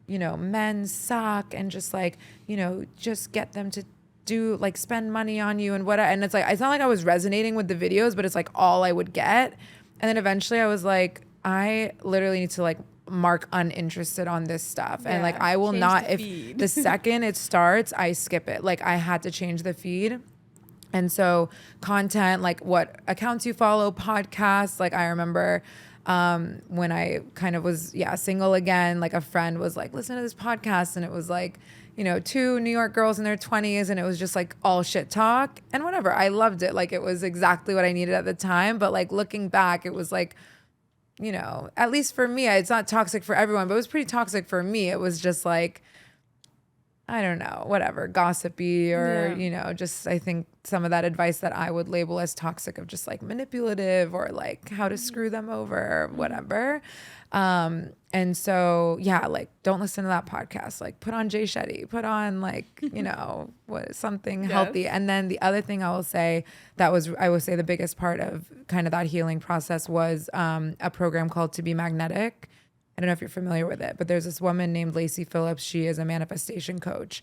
you know, men suck and just like, you know, just get them to do like spend money on you and what. And it's like, it's not like I was resonating with the videos, but it's like all I would get. And then eventually I was like, I literally need to like mark uninterested on this stuff. And like, I will not, if the second it starts, I skip it. Like I had to change the feed. And so content, like what accounts you follow, podcasts, like I remember when I kind of was, single again, like a friend was like, listen to this podcast. And it was like, you know, 2 New York girls in their 20s. And it was just like all shit talk and whatever. I loved it. Like it was exactly what I needed at the time. But like looking back, it was like, you know, at least for me, it's not toxic for everyone, but it was pretty toxic for me. It was just like, I don't know, whatever, gossipy or, you know, just I think some of that advice that I would label as toxic of just like manipulative or like how to screw them over or whatever. And so, like, don't listen to that podcast. Like put on Jay Shetty, put on like, you know, something healthy. And then the other thing I will say I would say the biggest part of kind of that healing process was a program called To Be Magnetic. I don't know if you're familiar with it, but there's this woman named Lacey Phillips. She is a manifestation coach.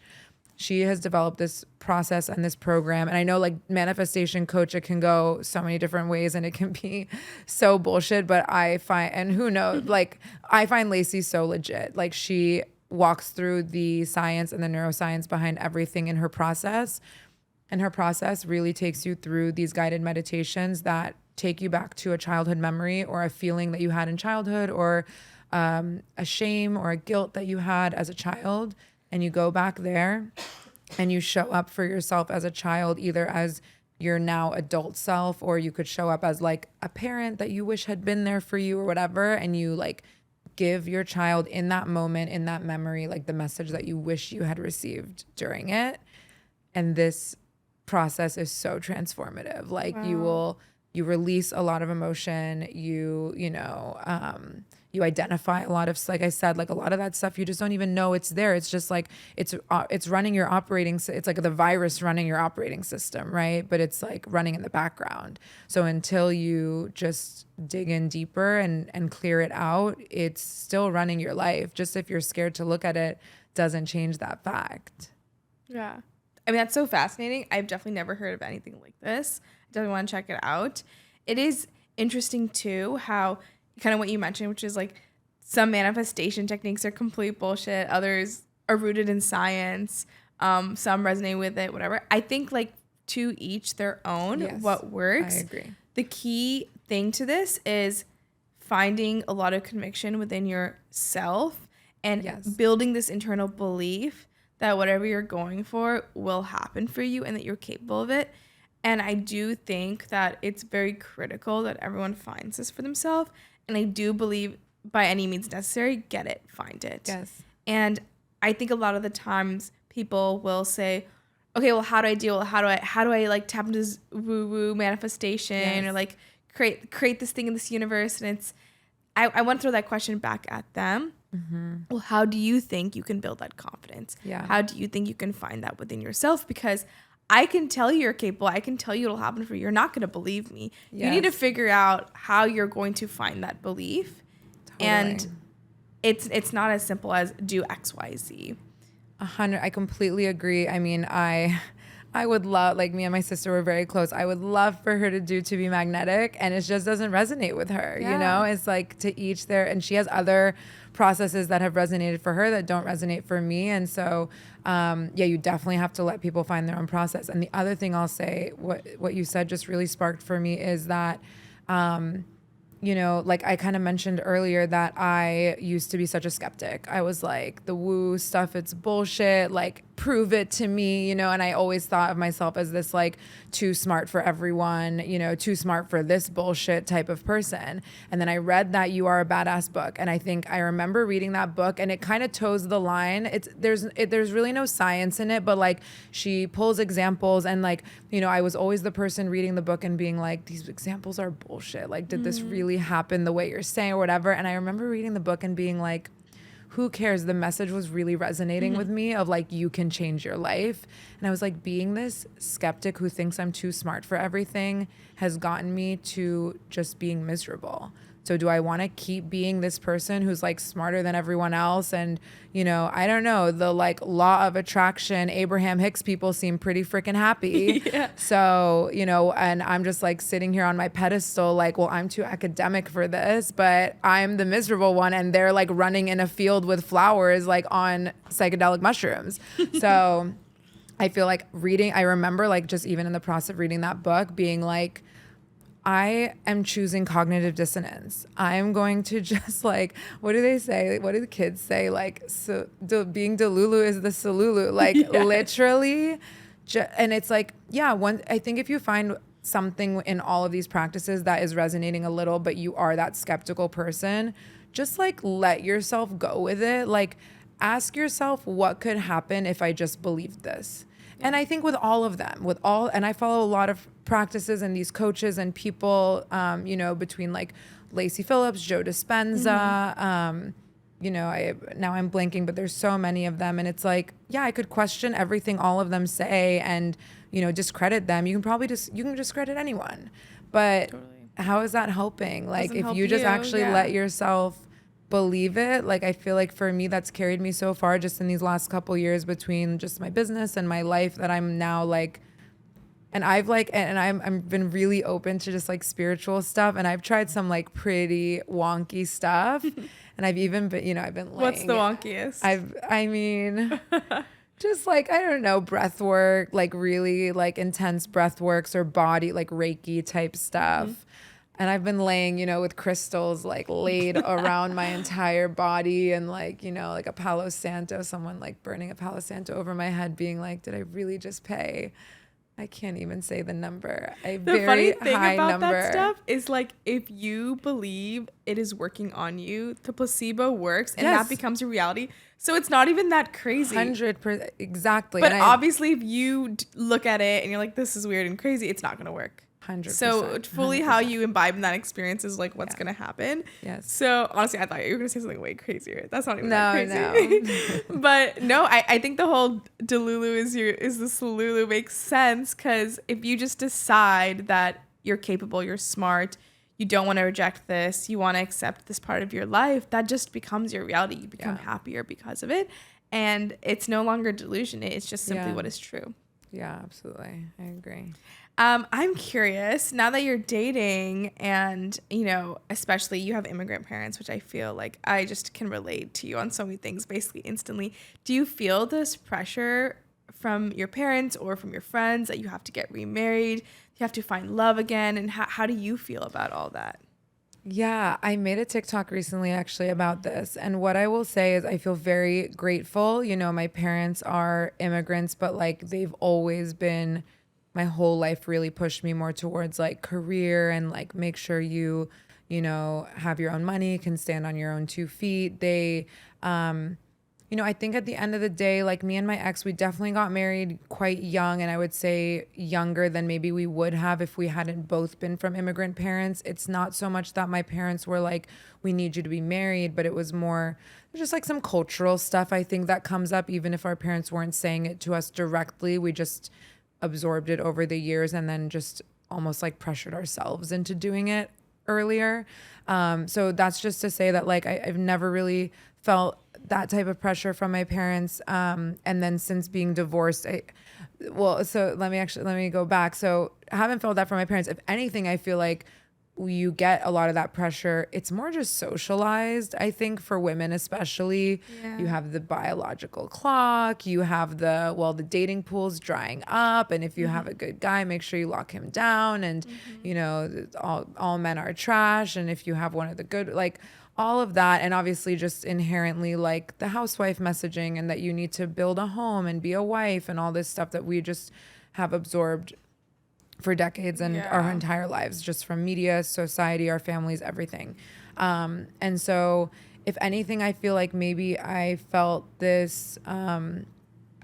She has developed this process and this program. And I know like manifestation coach, it can go so many different ways and it can be so bullshit, but I find, and who knows, like I find Lacey so legit. Like she walks through the science and the neuroscience behind everything in her process. And her process really takes you through these guided meditations that take you back to a childhood memory or a feeling that you had in childhood or a shame or a guilt that you had as a child, and you go back there and you show up for yourself as a child, either as your now adult self, or you could show up as like a parent that you wish had been there for you or whatever. And you like give your child in that moment, in that memory, like the message that you wish you had received during it. And this process is so transformative. Like you release a lot of emotion, you identify a lot of, like I said, like a lot of that stuff, you just don't even know it's there. It's just like, it's running your it's like the virus running your operating system, right? But it's like running in the background. So until you just dig in deeper and clear it out, it's still running your life. Just if you're scared to look at it, doesn't change that fact. Yeah. I mean, that's so fascinating. I've definitely never heard of anything like this. I definitely want to check it out. It is interesting too, how kind of what you mentioned, which is like some manifestation techniques are complete bullshit. Others are rooted in science. Some resonate with it, whatever. I think like to each their own, what works. I agree. The key thing to this is finding a lot of conviction within yourself and building this internal belief that whatever you're going for will happen for you and that you're capable of it. And I do think that it's very critical that everyone finds this for themselves. And I do believe by any means necessary, get it, find it. Yes. And I think a lot of the times people will say, okay, well, how do I deal? How do I like tap into this woo-woo manifestation or like create this thing in this universe? And it's, I want to throw that question back at them. Mm-hmm. Well, how do you think you can build that confidence? Yeah. How do you think you can find that within yourself? Because I can tell you you're capable. I can tell you it'll happen for you. You're not going to believe me. Yes. You need to figure out how you're going to find that belief. Totally. And it's not as simple as do X, Y, Z. 100. I completely agree. I mean, I would love, like me and my sister were very close. I would love for her to do To Be Magnetic, and it just doesn't resonate with her. You know, it's like to each their, and she has other processes that have resonated for her that don't resonate for me. And so, you definitely have to let people find their own process. And the other thing I'll say, what you said just really sparked for me is that, you know, like I kind of mentioned earlier that I used to be such a skeptic. I was like, the woo stuff, it's bullshit. Like, prove it to me, you know? And I always thought of myself as this like too smart for everyone, you know, too smart for this bullshit type of person. And then I read that You Are a Badass book. And I think I remember reading that book and it kind of toes the line. There's really no science in it, but like she pulls examples and like, you know, I was always the person reading the book and being like, these examples are bullshit. Like, did this really happen the way you're saying or whatever? And I remember reading the book and being like, who cares? The message was really resonating with me of like, you can change your life. And I was like, being this skeptic who thinks I'm too smart for everything has gotten me to just being miserable. So do I want to keep being this person who's like smarter than everyone else? And, you know, I don't know, the like law of attraction, Abraham Hicks people seem pretty freaking happy. Yeah. So, you know, and I'm just like sitting here on my pedestal, like, well, I'm too academic for this, but I'm the miserable one. And they're like running in a field with flowers, like on psychedelic mushrooms. So I feel like I remember like just even in the process of reading that book being like, I am choosing cognitive dissonance. I am going to just like, what do they say? What do the kids say? Like, so being delulu is the solulu. Like literally, and it's like, yeah, I think if you find something in all of these practices that is resonating a little, but you are that skeptical person, just like let yourself go with it. Like ask yourself what could happen if I just believed this. And I think with all of them, and I follow a lot of practices and these coaches and people, you know, between like Lacey Phillips, Joe Dispenza, you know, now I'm blanking, but there's so many of them. And it's like, yeah, I could question everything all of them say and, you know, discredit them. You can discredit anyone. But how is that helping? Like if you just actually let yourself believe it, like I feel like for me that's carried me so far just in these last couple years between just my business and my life that I'm now like, and I've like, and I'm been really open to just like spiritual stuff, and I've tried some like pretty wonky stuff, and I've even been, you know, I've been laying. What's the wonkiest? I mean, just like, I don't know, breath work, like really like intense breath works or body, like Reiki type stuff. And I've been laying, you know, with crystals like laid around my entire body and like, you know, like a Palo Santo, someone like burning a Palo Santo over my head being like, did I really just pay? I can't even say the number. The funny thing about that stuff is like if you believe it is working on you, the placebo works and that becomes your reality. So it's not even that crazy. 100%, exactly. But obviously if you look at it and you're like, this is weird and crazy, it's not going to work. 100%. So fully 100%. How you imbibe in that experience is like what's going to happen. Yes. So honestly, I thought you were going to say something way crazier. That's not even that crazy. No. But no, I think the whole delulu is the solulu makes sense because if you just decide that you're capable, you're smart, you don't want to reject this, you want to accept this part of your life, that just becomes your reality. You become happier because of it. And it's no longer delusion. It's just simply what is true. Yeah, absolutely. I agree. I'm curious, now that you're dating and, you know, especially you have immigrant parents, which I feel like I just can relate to you on so many things basically instantly. Do you feel this pressure from your parents or from your friends that you have to get remarried, you have to find love again? And how do you feel about all that? Yeah, I made a TikTok recently actually about this. And what I will say is I feel very grateful. You know, my parents are immigrants, but like they've always been, my whole life really pushed me more towards like career and like make sure you know, have your own money, can stand on your own 2 feet. They, you know, I think at the end of the day, like me and my ex, we definitely got married quite young. And I would say younger than maybe we would have if we hadn't both been from immigrant parents. It's not so much that my parents were like, we need you to be married, but it was more just like some cultural stuff, I think, that comes up, even if our parents weren't saying it to us directly. We just absorbed it over the years and then just almost like pressured ourselves into doing it earlier. So that's just to say that like I've never really felt that type of pressure from my parents. And then since being divorced, so let me go back. So I haven't felt that from my parents. If anything, I feel like you get a lot of that pressure. It's more just socialized, I think, for women especially. Yeah. You have the biological clock, you have the dating pool's drying up, and if you have a good guy, make sure you lock him down, and you know, all men are trash, and if you have one of the good, like all of that, and obviously just inherently like the housewife messaging and that you need to build a home and be a wife and all this stuff that we just have absorbed for decades and our entire lives, just from media, society, our families, everything. And so if anything, I feel like maybe I felt this, I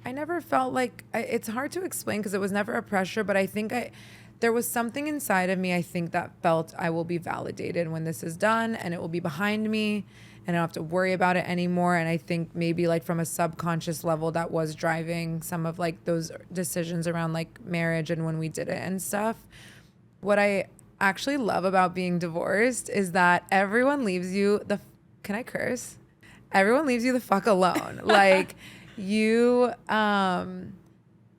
never felt like, it's hard to explain because it was never a pressure, but I think there was something inside of me, I think, that felt I will be validated when this is done and it will be behind me and I don't have to worry about it anymore. And I think maybe like from a subconscious level that was driving some of like those decisions around like marriage and when we did it and stuff. What I actually love about being divorced is that everyone leaves you can I curse? Everyone leaves you the fuck alone. Like you, I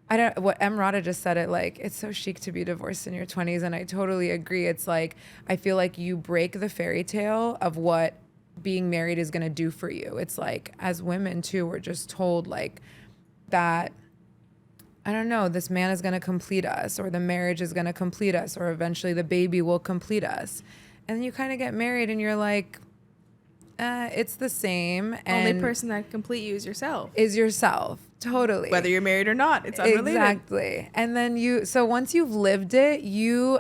don't, what Emrata just said it, like, it's so chic to be divorced in your 20s. And I totally agree. It's like, I feel like you break the fairy tale of what being married is going to do for you. It's like, as women too, we're just told like that, I don't know, this man is going to complete us, or the marriage is going to complete us, or eventually the baby will complete us. And then you kind of get married and you're like, it's the same. And only person that can complete you is yourself. Totally. Whether you're married or not, it's unrelated. Exactly. And then so once you've lived it, you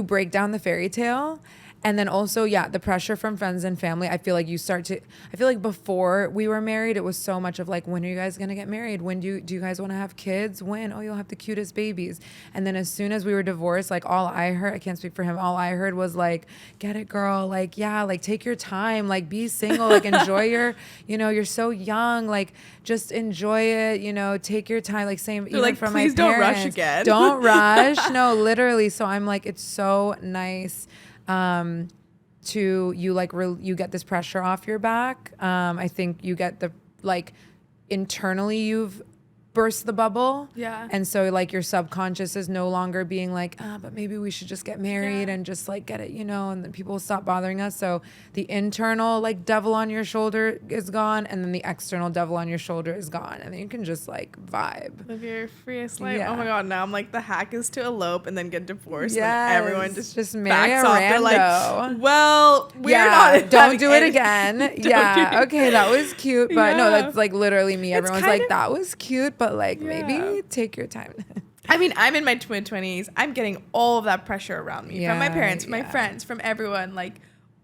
break down the fairy tale. And then also, the pressure from friends and family. I feel like before we were married, it was so much of like, when are you guys going to get married? When do you guys want to have kids? When? Oh, you'll have the cutest babies. And then as soon as we were divorced, like all I heard, I can't speak for him, all I heard was like, get it, girl. Like, yeah, like take your time, like be single, like enjoy you're so young, like just enjoy it, take your time. Like same, even like, from please my parents. don't rush again. Don't rush. No, literally. So I'm like, it's so nice. You get this pressure off your back. I think you get internally you've burst the bubble. Yeah. And so like your subconscious is no longer being like, but maybe we should just get married and just like get it, and then people will stop bothering us. So the internal like devil on your shoulder is gone, and then the external devil on your shoulder is gone. And then you can just like vibe. Live your freest life. Yeah. Oh my God. Now I'm like, the hack is to elope and then get divorced. Yes. And everyone just marry backs a off. rando. They're like, well, we're not. Don't do it again. Okay, that was cute. But no, that's like literally me. It's Everyone's like, that was cute, but like maybe take your time. I mean, I'm in my mid-20s. I'm getting all of that pressure around me from my parents, from my friends, from everyone. Like,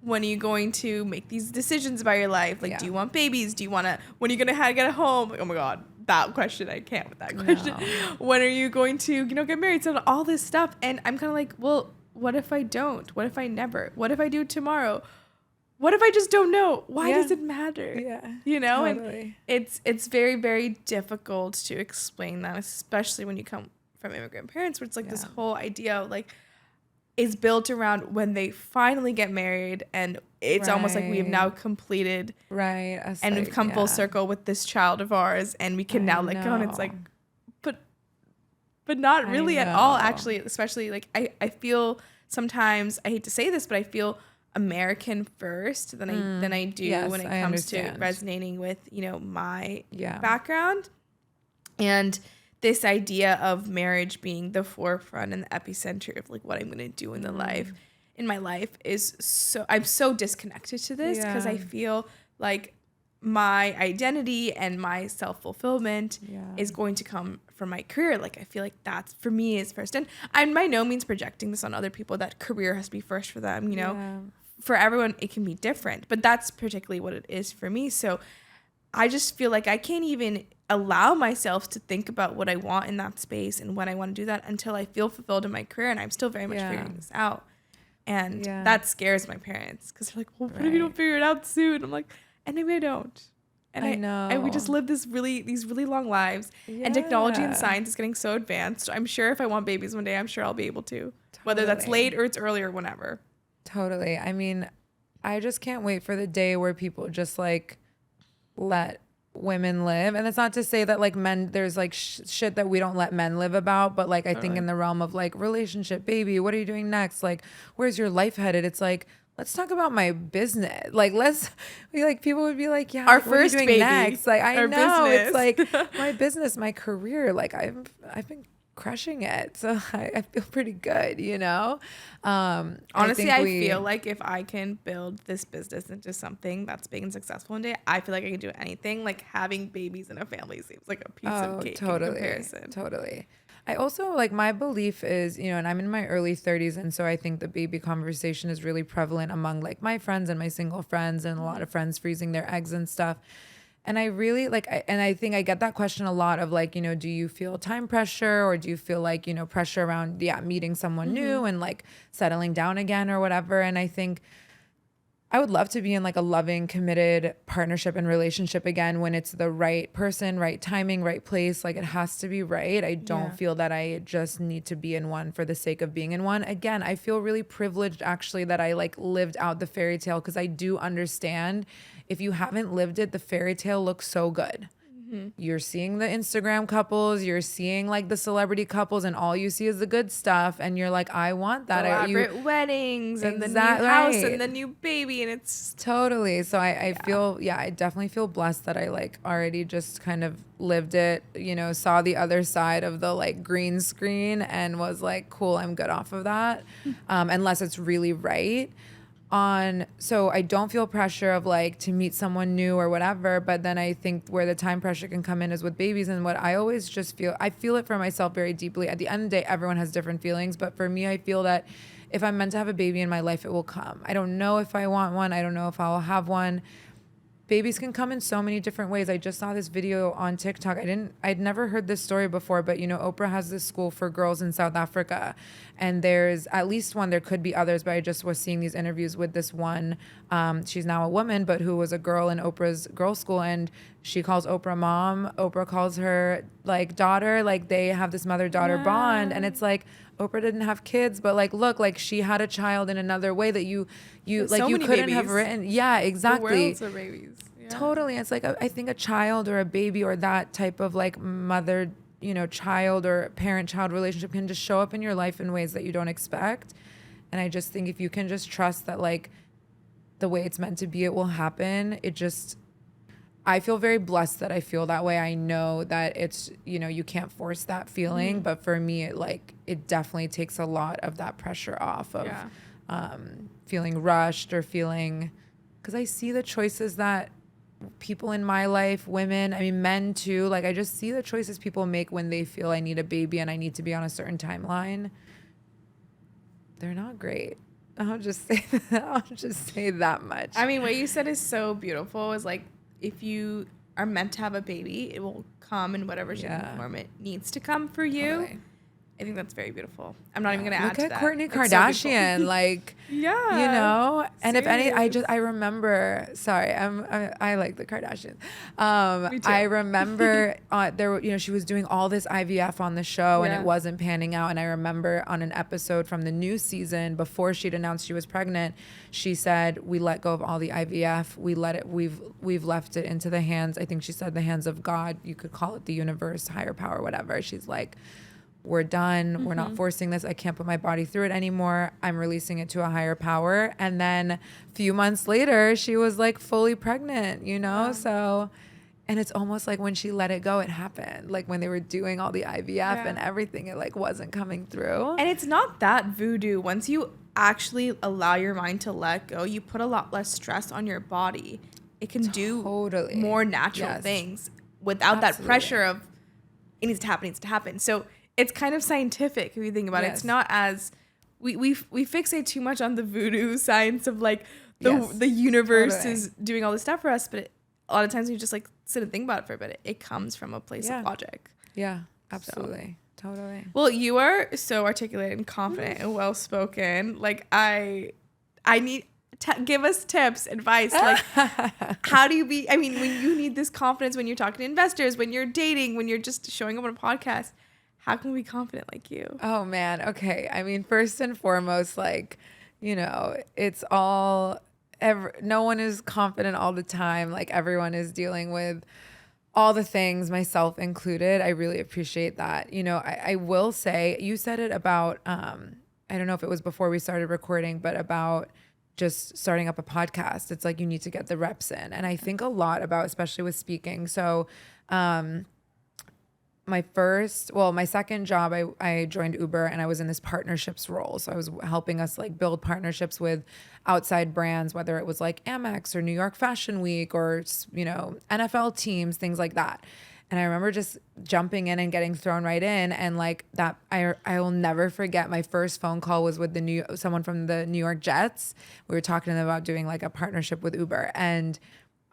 when are you going to make these decisions about your life? Like, do you want babies? When are you going to get a home? Like, oh my God, that question, I can't with that question. No. When are you going to, get married? So all this stuff. And I'm kind of like, well, what if I don't? What if I never? What if I do tomorrow? What if I just don't know? Why does it matter? Yeah. Totally. And it's very, very difficult to explain that, especially when you come from immigrant parents, where it's like this whole idea of like is built around when they finally get married, and it's almost like we have now completed and we've come full circle with this child of ours, and we can now let go. And it's like, but not really at all, actually. Especially like I feel sometimes, I hate to say this, but I feel American first than I do when it comes to resonating with my background, and this idea of marriage being the forefront and the epicenter of like what I'm going to do in my life is so, I'm so disconnected to this, because I feel like my identity and my self-fulfillment is going to come from my career. Like, I feel like that's for me is first, and I'm by no means projecting this on other people that career has to be first for them, for everyone it can be different, but that's particularly what it is for me. So I just feel like I can't even allow myself to think about what I want in that space and when I want to do that until I feel fulfilled in my career, and I'm still very much figuring this out. And that scares my parents, because they're like, well, what if you don't figure it out soon? I'm like, and maybe I don't. And I know. And we just live these really long lives. And technology and science is getting so advanced. I'm sure if I want babies one day, I'm sure I'll be able to. Whether that's late or it's early or whenever. Totally. I mean, I just can't wait for the day where people just like let women live. And it's not to say that like men, there's like shit that we don't let men live about, but like I think in the realm of like relationship, baby, what are you doing next? Like, where's your life headed? It's like, let's talk about my business. Like, people would be like, yeah, our like, first what are you baby doing next? Like, I know business. It's like my business, my career. Like I've been crushing it, so I feel pretty good, Honestly, I feel like if I can build this business into something that's big and successful one day, I feel like I can do anything. Like, having babies in a family seems like a piece of cake in comparison. Totally. I also, like, my belief is, and I'm in my early 30s, and so I think the baby conversation is really prevalent among like my friends and my single friends, and a lot of friends freezing their eggs and stuff. And I really I think I get that question a lot of like, do you feel time pressure, or do you feel like, pressure around, meeting someone new and like settling down again or whatever. And I think I would love to be in like a loving, committed partnership and relationship again when it's the right person, right timing, right place. Like it has to be right. I don't feel that I just need to be in one for the sake of being in one. Again, I feel really privileged actually that I like lived out the fairy tale, because I do understand if you haven't lived it, the fairy tale looks so good. You're seeing the Instagram couples, you're seeing like the celebrity couples, and all you see is the good stuff. And you're like, I want that. Elaborate weddings and the new house and the new baby. And it's totally. So I feel, I definitely feel blessed that I like already just kind of lived it, saw the other side of the like green screen and was like, cool, I'm good off of that. Unless it's really right. So I don't feel pressure of like to meet someone new or whatever, but then I think where the time pressure can come in is with babies. And what I always just feel, I feel it for myself very deeply. At the end of the day, everyone has different feelings, but for me, I feel that if I'm meant to have a baby in my life, it will come. I don't know if I want one. I don't know if I'll have one. Babies can come in so many different ways. I just saw this video on TikTok. I'd never heard this story before, but Oprah has this school for girls in South Africa, and there's at least one. There could be others, but I just was seeing these interviews with this one. She's now a woman, but who was a girl in Oprah's girls' school, and she calls Oprah mom. Oprah calls her like daughter. Like they have this mother-daughter bond, and it's like Oprah didn't have kids, but like look, like she had a child in another way that you like so you couldn't babies. Have written. Yeah, exactly. The worlds of babies. Yeah. Totally. It's like I think a child or a baby or that type of like mother, child or parent-child relationship can just show up in your life in ways that you don't expect. And I just think if you can just trust that like the way it's meant to be, it will happen. I feel very blessed that I feel that way. I know that it's, you can't force that feeling, but for me, it definitely takes a lot of that pressure off of feeling rushed or feeling, because I see the choices that people in my life, women, I mean, men too, like I just see the choices people make when they feel I need a baby and I need to be on a certain timeline. They're not great. I'll just say that much. I mean, what you said is so beautiful. Is like, if you are meant to have a baby, it will come in whatever shape and form it needs to come for you. Totally. I think that's very beautiful. I'm not even going to add to that. Look at Kourtney Kardashian, so like, and if any, I remember, sorry, I like the Kardashians. Me too. I remember she was doing all this IVF on the show and it wasn't panning out. And I remember on an episode from the new season, before she'd announced she was pregnant, she said, we let go of all the IVF. We've left it into the hands. I think she said the hands of God. You could call it the universe, higher power, whatever. She's like, we're done. We're not forcing this. I can't put my body through it anymore. I'm releasing it to a higher power. And then a few months later, she was like fully pregnant, So, and it's almost like when she let it go, it happened. Like when they were doing all the IVF and everything, it like wasn't coming through. And it's not that voodoo. Once you actually allow your mind to let go, you put a lot less stress on your body. It can do more natural things without that pressure of it needs to happen. So it's kind of scientific if you think about it. It's not as we fixate too much on the voodoo science of like the universe is doing all this stuff for us, but a lot of times we just like sit and think about it for a bit. It comes from a place of logic. Yeah, absolutely. So. Totally. Well, you are so articulate and confident and well spoken. Like I need give us tips, advice. Like how do you be? I mean, when you need this confidence, when you're talking to investors, when you're dating, when you're just showing up on a podcast. How can we be confident like you? Oh, man. Okay. I mean, first and foremost, like, it's all, no one is confident all the time. Like everyone is dealing with all the things, myself included. I really appreciate that. I will say, you said it about, I don't know if it was before we started recording, but about just starting up a podcast. It's like you need to get the reps in. And I think a lot about, especially with speaking. So, my second job, I joined Uber and I was in this partnerships role. So I was helping us like build partnerships with outside brands, whether it was like Amex or New York Fashion Week or, NFL teams, things like that. And I remember just jumping in and getting thrown right in. And like that, I will never forget my first phone call was with someone from the New York Jets. We were talking to them about doing like a partnership with Uber, and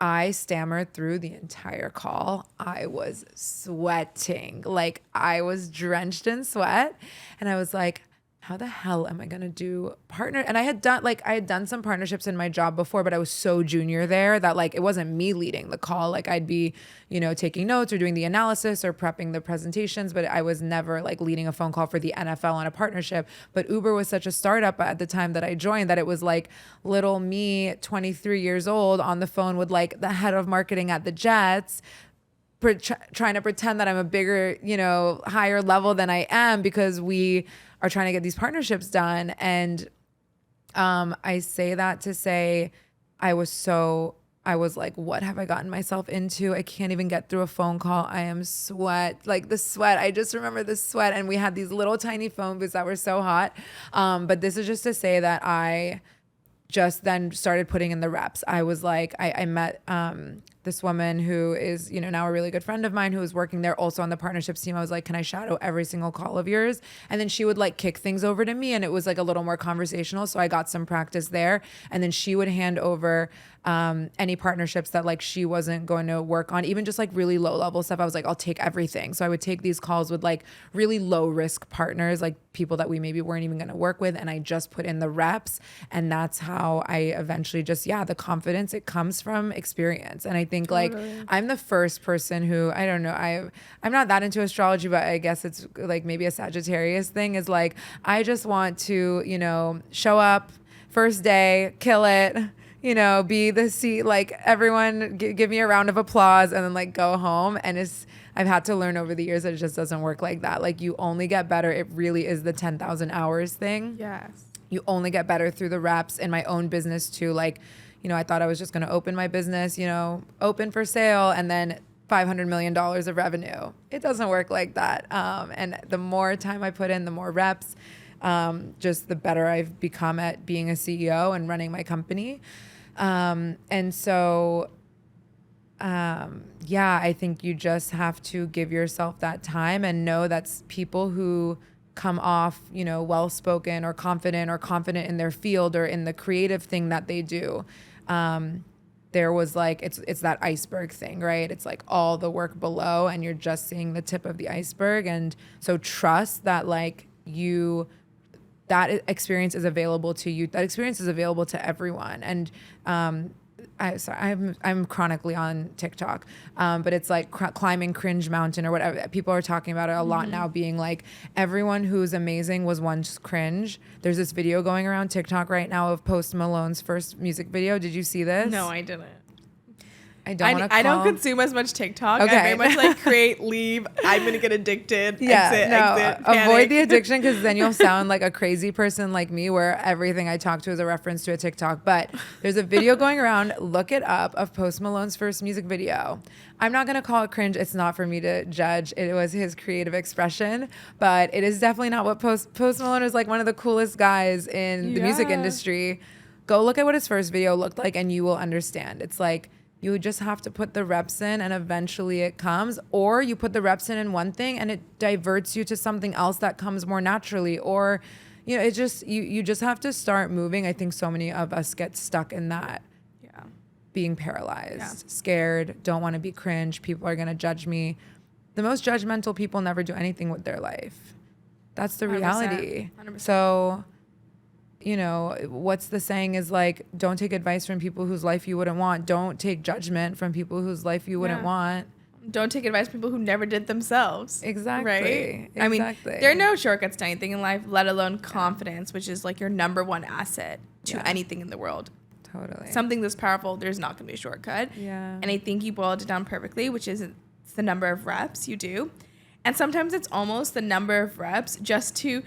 I stammered through the entire call. I was sweating. Like I was drenched in sweat. And I was like, how the hell am I going to do partner? And I had done some partnerships in my job before, but I was so junior there that like, it wasn't me leading the call. Like I'd be, taking notes or doing the analysis or prepping the presentations, but I was never like leading a phone call for the NFL on a partnership. But Uber was such a startup at the time that I joined that it was like little me, 23 years old, on the phone with like the head of marketing at the Jets, trying to pretend that I'm a bigger, higher level than I am, because we are trying to get these partnerships done. And I say that to say I was like, what have I gotten myself into? I can't even get through a phone call. I am like the sweat. I just remember the sweat. And we had these little tiny phone booths that were so hot. But this is just to say that I just then started putting in the reps. I was like, I met this woman who is, now a really good friend of mine who was working there also on the partnerships team. I was like, can I shadow every single call of yours? And then she would like kick things over to me, and it was like a little more conversational. So I got some practice there. And then she would hand over any partnerships that like she wasn't going to work on, even just like really low level stuff. I was like, I'll take everything. So I would take these calls with like really low risk partners, like people that we maybe weren't even going to work with. And I just put in the reps. And that's how I eventually just, the confidence, it comes from experience. And I think like I'm the first person who, I don't know, I'm not that into astrology, but I guess it's like maybe a Sagittarius thing, is like, I just want to, show up first day, kill it, be the seat, like everyone give me a round of applause and then like go home. And I've had to learn over the years that it just doesn't work like that. Like you only get better. It really is the 10,000 hours thing. Yes. You only get better through the reps. In my own business too. Like, I thought I was just going to open my business, open for sale and then $500 million of revenue. It doesn't work like that. And the more time I put in, the more reps, just the better I've become at being a CEO and running my company. And so, I think you just have to give yourself that time and know that's people who come off, well-spoken or confident in their field or in the creative thing that they do. There was like, it's that iceberg thing, right? It's like all the work below and you're just seeing the tip of the iceberg. And so trust that like that experience is available to you. That experience is available to everyone. And, I'm chronically on TikTok, but it's like climbing cringe mountain or whatever. People are talking about it a lot now, being like, everyone who's amazing was once cringe. There's this video going around TikTok right now of Post Malone's first music video. Did you see this? No, I didn't. I don't consume as much TikTok. Okay. I very much like create, leave. I'm gonna get addicted. Exit. Avoid the addiction, because then you'll sound like a crazy person like me, where everything I talk to is a reference to a TikTok. But there's a video going around. Look it up, of Post Malone's first music video. I'm not gonna call it cringe. It's not for me to judge. It was his creative expression, but it is definitely not what Post Malone is like. One of the coolest guys in the music industry. Go look at what his first video looked like, and you will understand. It's like, you just have to put the reps in and eventually it comes, or you put the reps in one thing and it diverts you to something else that comes more naturally, or, it just, you just have to start moving. I think so many of us get stuck in that, being paralyzed, scared, don't want to be cringe. People are going to judge me. The most judgmental people never do anything with their life. That's the reality. 100%. So, what's the saying is like, don't take advice from people whose life you wouldn't want. Don't take judgment from people whose life you wouldn't want. Don't take advice from people who never did themselves. Exactly. Right? Exactly. I mean, there are no shortcuts to anything in life, let alone confidence, which is like your number one asset to anything in the world. Totally. Something this powerful, there's not going to be a shortcut. Yeah. And I think you boiled it down perfectly, which is it's the number of reps you do. And sometimes it's almost the number of reps just to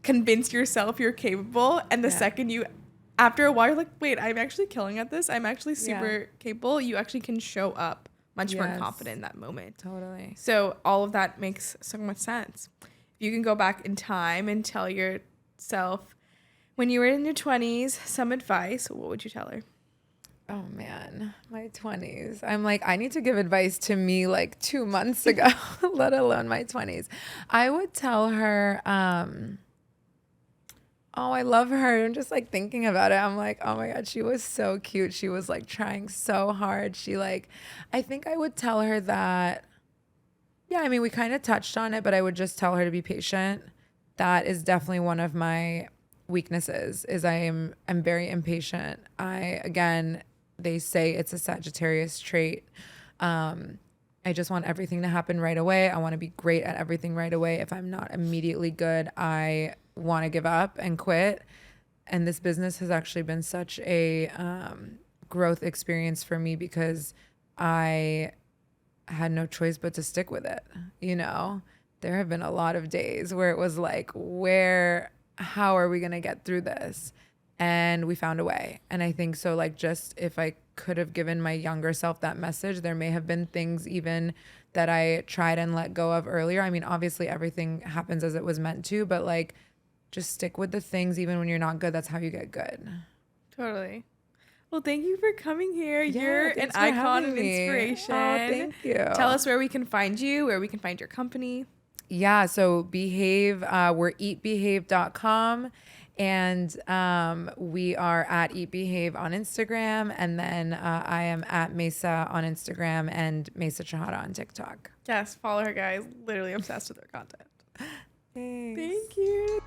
convince yourself you're capable, and the second you, after a while, you're like, wait, I'm actually killing at this, I'm actually super capable, you actually can show up much more confident in that moment. Totally. So all of that makes so much sense. If you can go back in time and tell yourself when you were in your 20s some advice, what would you tell her? Oh man, my 20s. I'm like, I need to give advice to me like 2 months ago, let alone my 20s. I would tell her, oh, I love her. I'm just like thinking about it. I'm like, oh my God, she was so cute. She was like trying so hard. I think I would tell her that, we kind of touched on it, but I would just tell her to be patient, that is definitely one of my weaknesses is I'm very impatient. Again, they say it's a Sagittarius trait. I just want everything to happen right away. I want to be great at everything right away. If I'm not immediately good, I want to give up and quit. And this business has actually been such a growth experience for me because I had no choice but to stick with it. There have been a lot of days where it was like, how are we going to get through this? And we found a way. And I think so, like, just if I could have given my younger self that message, there may have been things even that I tried and let go of earlier. I mean, obviously everything happens as it was meant to, but like, just stick with the things even when you're not good. That's how you get good. Totally. Well, thank you for coming here. Yeah, You're an icon and inspiration. Oh, thank you. Tell us where we can find you, where we can find your company. Yeah, so Behave, we're eatbehave.com. And we are at Eat Behave on Instagram. And then I am at Mayssa on Instagram and Mayssa Chehata on TikTok. Yes, follow her, guys. Literally obsessed with her content. Thanks. Thank you.